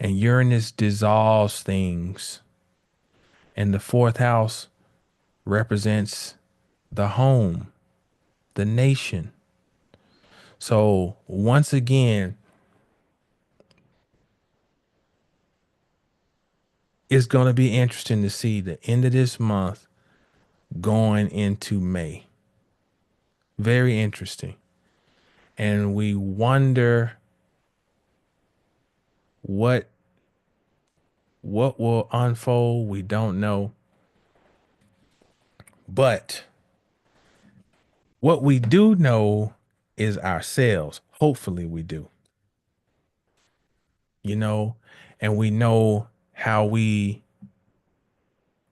And Uranus dissolves things. And the fourth house represents the home, the nation. So once again, it's going to be interesting to see the end of this month going into May. Very interesting. And we wonder what what will unfold. We don't know. But what we do know is ourselves. Hopefully we do. You know, and we know how we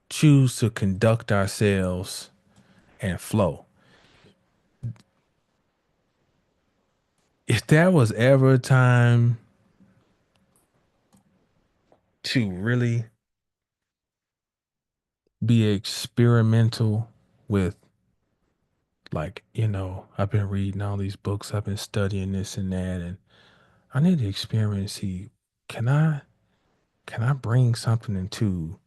choose to conduct ourselves and flow. If there was ever a time to really be experimental with, like, I've been reading all these books, I've been studying this and that, and I need to experiment and see, can I can I bring something into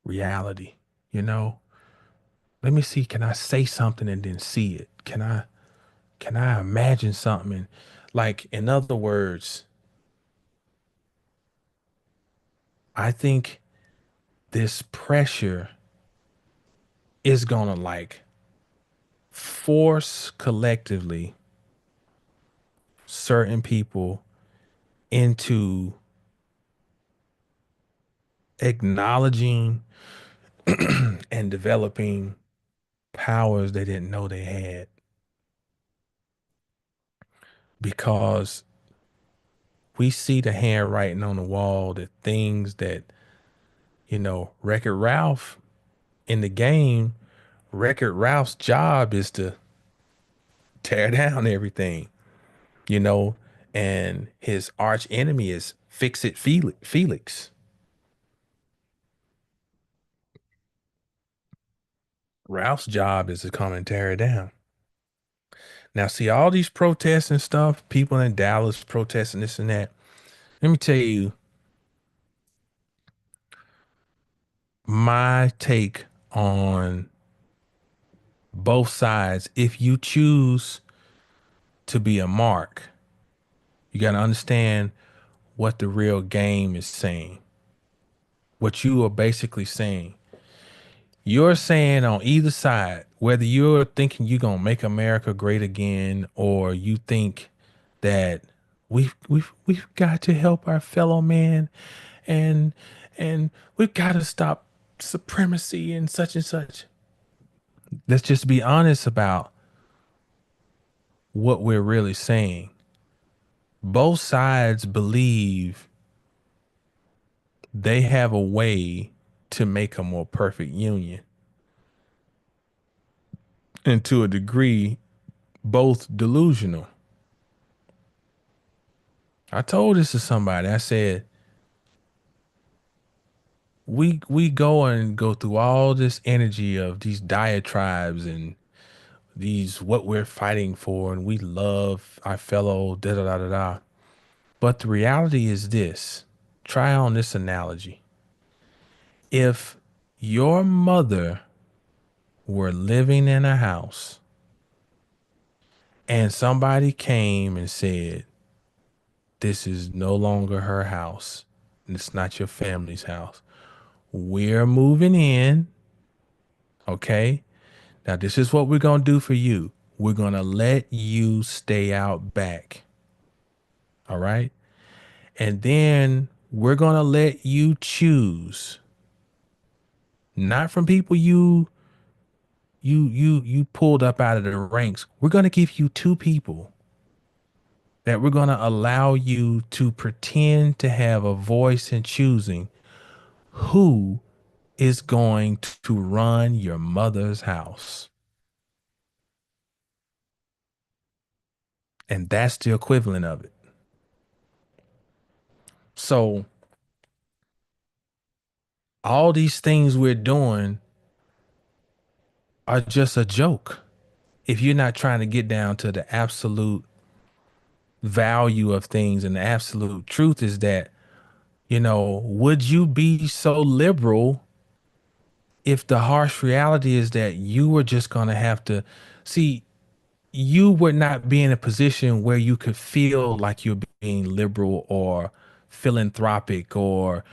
reality? You know, let me see, can I say something and then see it? Can I imagine something? And, like, in other words, I think this pressure is gonna, like, force collectively certain people into acknowledging and developing powers they didn't know they had, because we see the handwriting on the wall, the things that, Wreck-It Ralph in the game, Wreck-It Ralph's job is to tear down everything, you know, and his arch enemy is Fix-It Felix. Ralph's job is to come and tear it down. Now, see all these protests and stuff, people in Dallas protesting this and that. Let me tell you my take on both sides. If you choose to be a mark, you got to understand what the real game is saying. What you are basically saying, You're saying on either side, whether you're thinking you're gonna make America great again, or you think that we've got to help our fellow man, and we've got to stop supremacy and such and such. Let's just be honest about what we're really saying. Both sides believe they have a way to make a more perfect union. And to a degree, both delusional. I told this to somebody. I said, we go through all this energy of these diatribes and these what we're fighting for, and we love our fellow da da da da da. But the reality is this. Try on this analogy. If your mother were living in a house and somebody came and said, this is no longer her house, and it's not your family's house. We're moving in. Okay. Now, this is what we're going to do for you. We're going to let you stay out back. All right. And then we're going to let you choose, not from people you pulled up out of the ranks. We're going to give you two people that we're going to allow you to pretend to have a voice in choosing who is going to run your mother's house. And that's the equivalent of it. So all these things we're doing are just a joke. If you're not trying to get down to the absolute value of things, and the absolute truth is that, would you be so liberal if the harsh reality is that you were just going to have to see, you would not be in a position where you could feel like you're being liberal or philanthropic or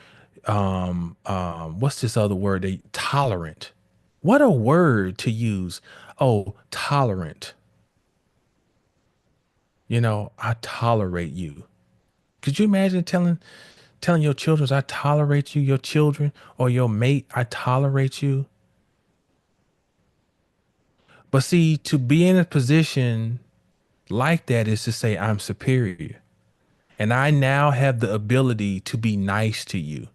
what's this other word, they tolerant. What a word to use. Oh, tolerant. I tolerate you. Could you imagine telling your children, I tolerate you, your children or your mate, I tolerate you? But see, to be in a position like that is to say I'm superior. And I now have the ability to be nice to you.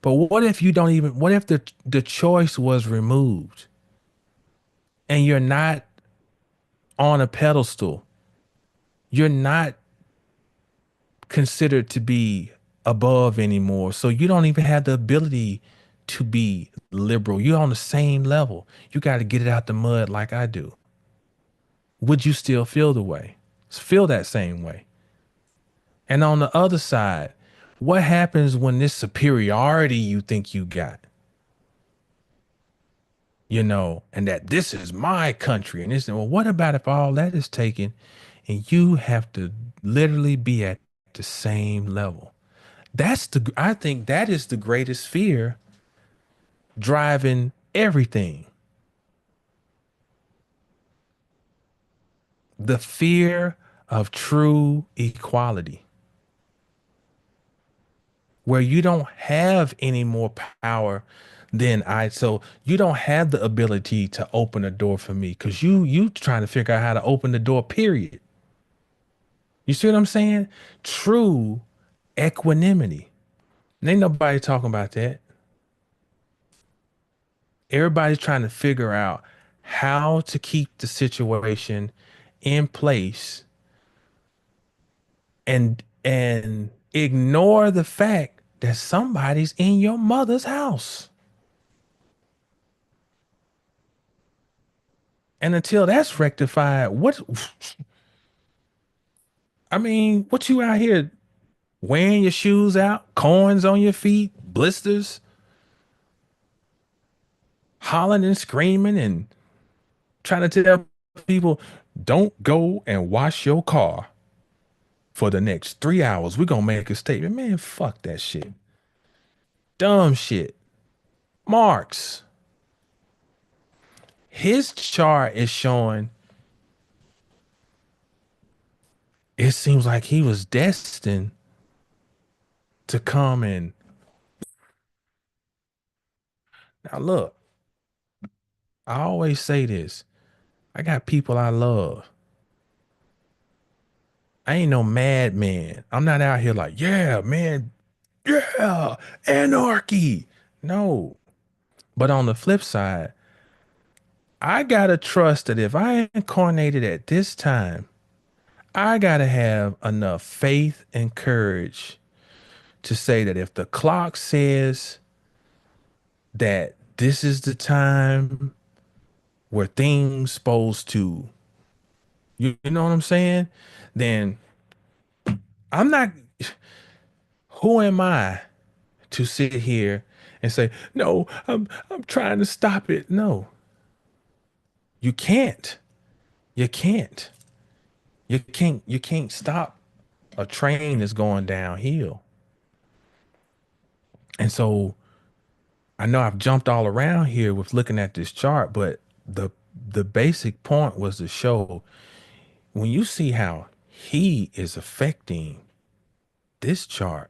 But what if you don't even, what if the choice was removed and you're not on a pedestal? You're not considered to be above anymore. So you don't even have the ability to be liberal. You're on the same level. You got to get it out the mud like I do. Would you still feel the way? Feel that same way? And on the other side, what happens when this superiority you think you got, and that this is my country and this, well, what about if all that is taken and you have to literally be at the same level? I think that is the greatest fear driving everything. The fear of true equality, where you don't have any more power than I. So you don't have the ability to open a door for me because you trying to figure out how to open the door, period. You see what I'm saying? True equanimity. Ain't nobody talking about that. Everybody's trying to figure out how to keep the situation in place and ignore the fact that somebody's in your mother's house. And until that's rectified, what you out here wearing your shoes out, corns on your feet, blisters, hollering and screaming and trying to tell people, don't go and wash your car for the next 3 hours. We're going to make a statement. Man, fuck that shit. Dumb shit. Marx. his chart is showing it seems like he was destined to come and now look, I always say this. I got people I love. I ain't no madman. I'm not out here like, yeah, man, yeah, anarchy. No. But on the flip side, I gotta trust that if I incarnated at this time, I gotta have enough faith and courage to say that if the clock says that this is the time where things supposed to, you know what I'm saying? Then I'm not, who am I to sit here and say, no, I'm trying to stop it. No, you can't. You can't. You can't stop a train that's going downhill. And so I know I've jumped all around here with looking at this chart, but the basic point was to show when you see how he is affecting this chart,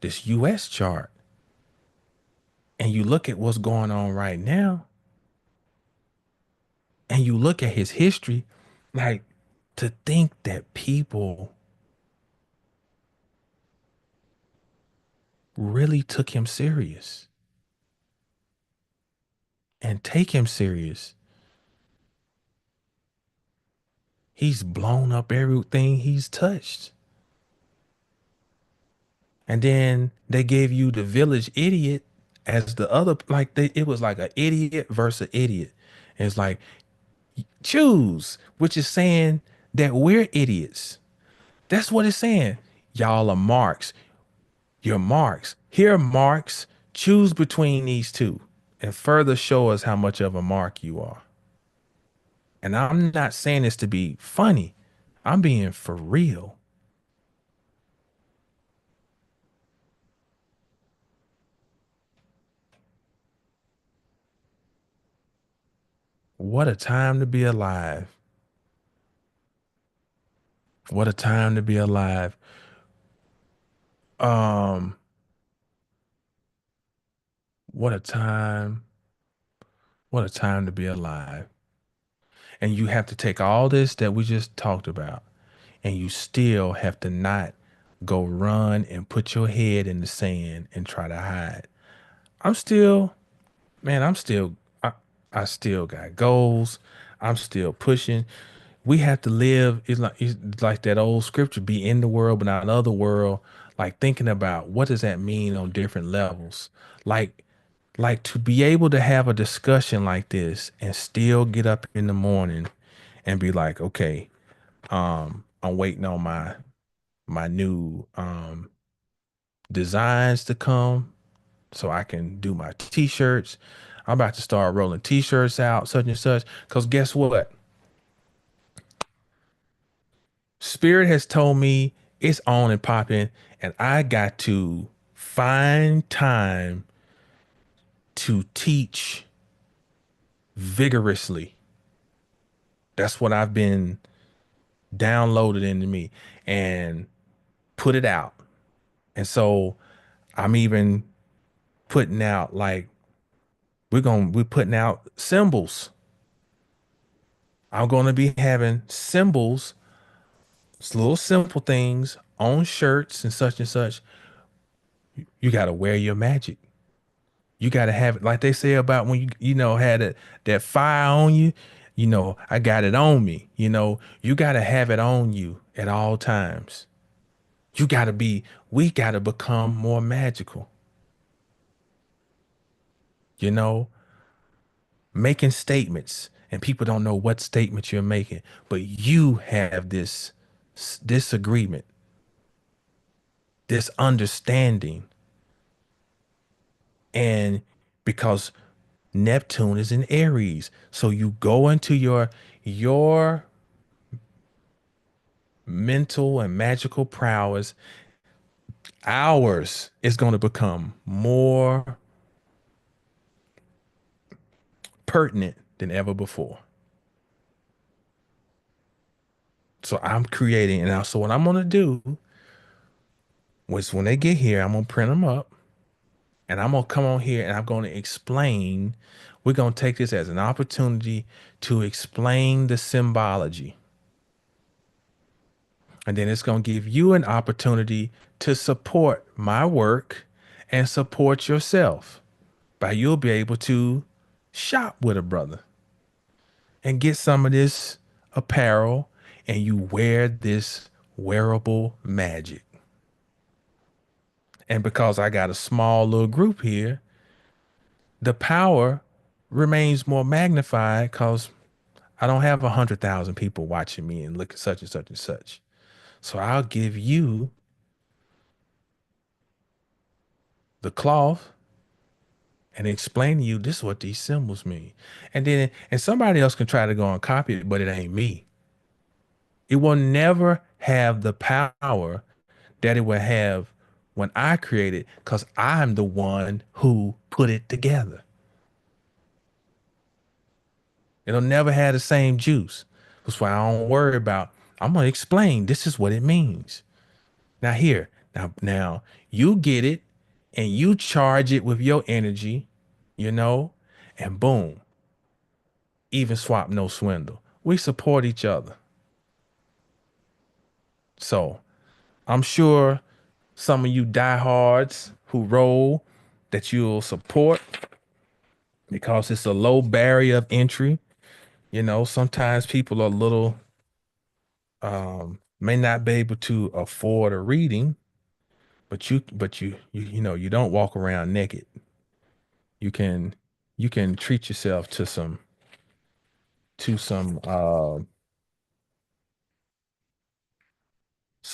this US chart, and you look at what's going on right now, and you look at his history, like to think that people really took him serious and take him serious. He's blown up everything he's touched. And then they gave you the village idiot as the other, like it was like an idiot versus idiot. And it's like, choose, which is saying that we're idiots. That's what it's saying. Y'all are marks. You're marks. Here are marks. Choose between these two and further show us how much of a mark you are. And I'm not saying this to be funny. I'm being for real. What a time to be alive. What a time to be alive. Um, what a time. What a time to be alive. And you have to take all this that we just talked about, and you still have to not go run and put your head in the sand and try to hide. I'm still, man, I still got goals. I'm still pushing. We have to live. It's like that old scripture: "Be in the world, but not of the world." Like thinking about what does that mean on different levels. Like, like to be able to have a discussion like this and still get up in the morning and be like, okay, I'm waiting on my new designs to come so I can do my t-shirts. I'm about to start rolling t-shirts out, such and such. Because guess what? Spirit has told me it's on and popping, and I got to find time to teach vigorously. That's what I've been downloaded into me and put it out. And so I'm even putting out like we're putting out symbols. I'm going to be having symbols, little simple things on shirts and such. You got to wear your magic. You got to have it like they say about when you had that fire on you. I got it on me. You got to have it on you at all times. We got to become more magical, you know, making statements and people don't know what statement you're making, but you have this agreement, this understanding, and because Neptune is in Aries, so you go into your mental and magical prowess. Ours is going to become more pertinent than ever before. So I'm creating, and so what I'm gonna do was when they get here, I'm gonna print them up, and I'm gonna come on here and I'm gonna explain. We're gonna take this as an opportunity to explain the symbology, and then it's gonna give you an opportunity to support my work and support yourself. By you'll be able to shop with a brother and get some of this apparel, and you wear this wearable magic. And because I got a small little group here, the power remains more magnified because I don't have 100,000 people watching me and look at such and such and such. So I'll give you the cloth and explain to you this is what these symbols mean. And somebody else can try to go and copy it, but it ain't me. It will never have the power that it will have when I create it because I'm the one who put it together. It'll never have the same juice. That's why I don't worry about. I'm gonna explain. This is what it means. Now here, now you get it, and you charge it with your energy, you know, and boom, even swap, no swindle. We support each other. So I'm sure some of you diehards who roll that you'll support because it's a low barrier of entry. You know, sometimes people are a little may not be able to afford a reading, but you know, you don't walk around naked. You can treat yourself to some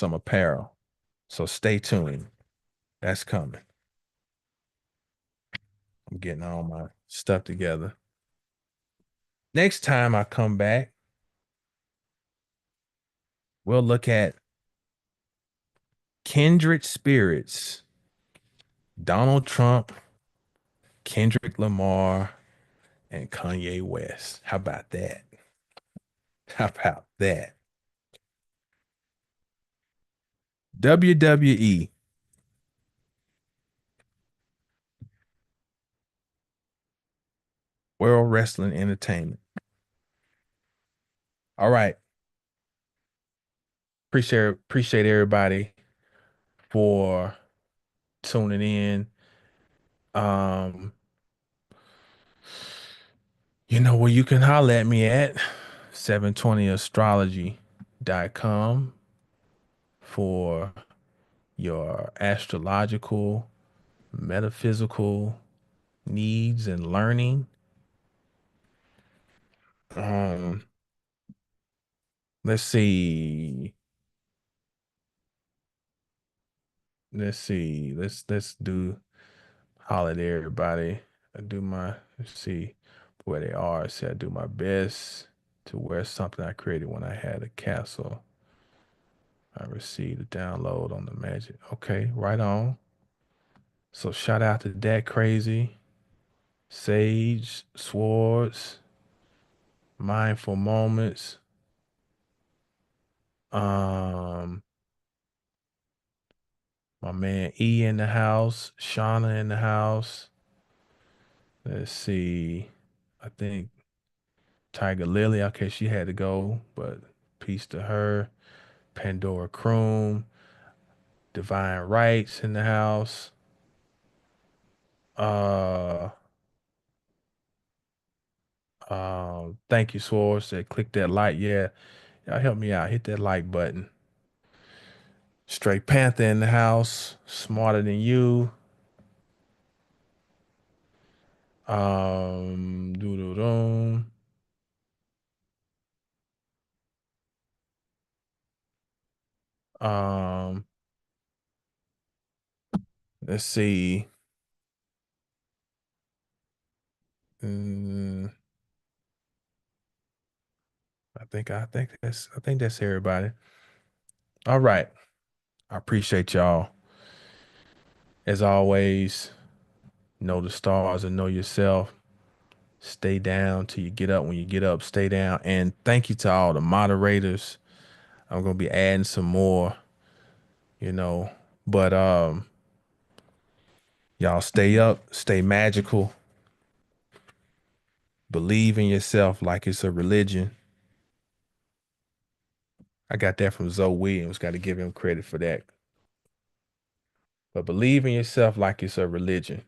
apparel. So stay tuned. That's coming. I'm getting all my stuff together. Next time I come back, we'll look at kindred spirits, Donald Trump, Kendrick Lamar, and Kanye West. How about that? How about that? WWE, World Wrestling Entertainment. All right. Appreciate everybody for tuning in. Um, you know where you can holler at me at 720astrology.com for your astrological, metaphysical needs and learning. Um, let's see. Let's see. Let's do holiday, everybody. Let's see where they are. See, I do my best to wear something I created when I had a castle. I received a download on the magic. Okay, right on. So shout out to that crazy, Sage, Swords, Mindful Moments. Um, my man E in the house, Shauna in the house. Let's see. I think Tiger Lily, okay, she had to go, but peace to her. Pandora Croom, Divine Rights in the house. Uh Thank you, Swords. That click that like. Yeah, y'all help me out. Hit that like button. Straight Panther in the house. Smarter than you. Doo doo doo. Um, let's see. Mm, I think that's everybody. All right. I appreciate y'all. As always, know the stars and know yourself. Stay down till you get up. When you get up, stay down. And thank you to all the moderators. I'm gonna be adding some more, you know. But y'all stay up, stay magical, believe in yourself like it's a religion. I got that from Zoe Williams. Got to give him credit for that. But believe in yourself like it's a religion.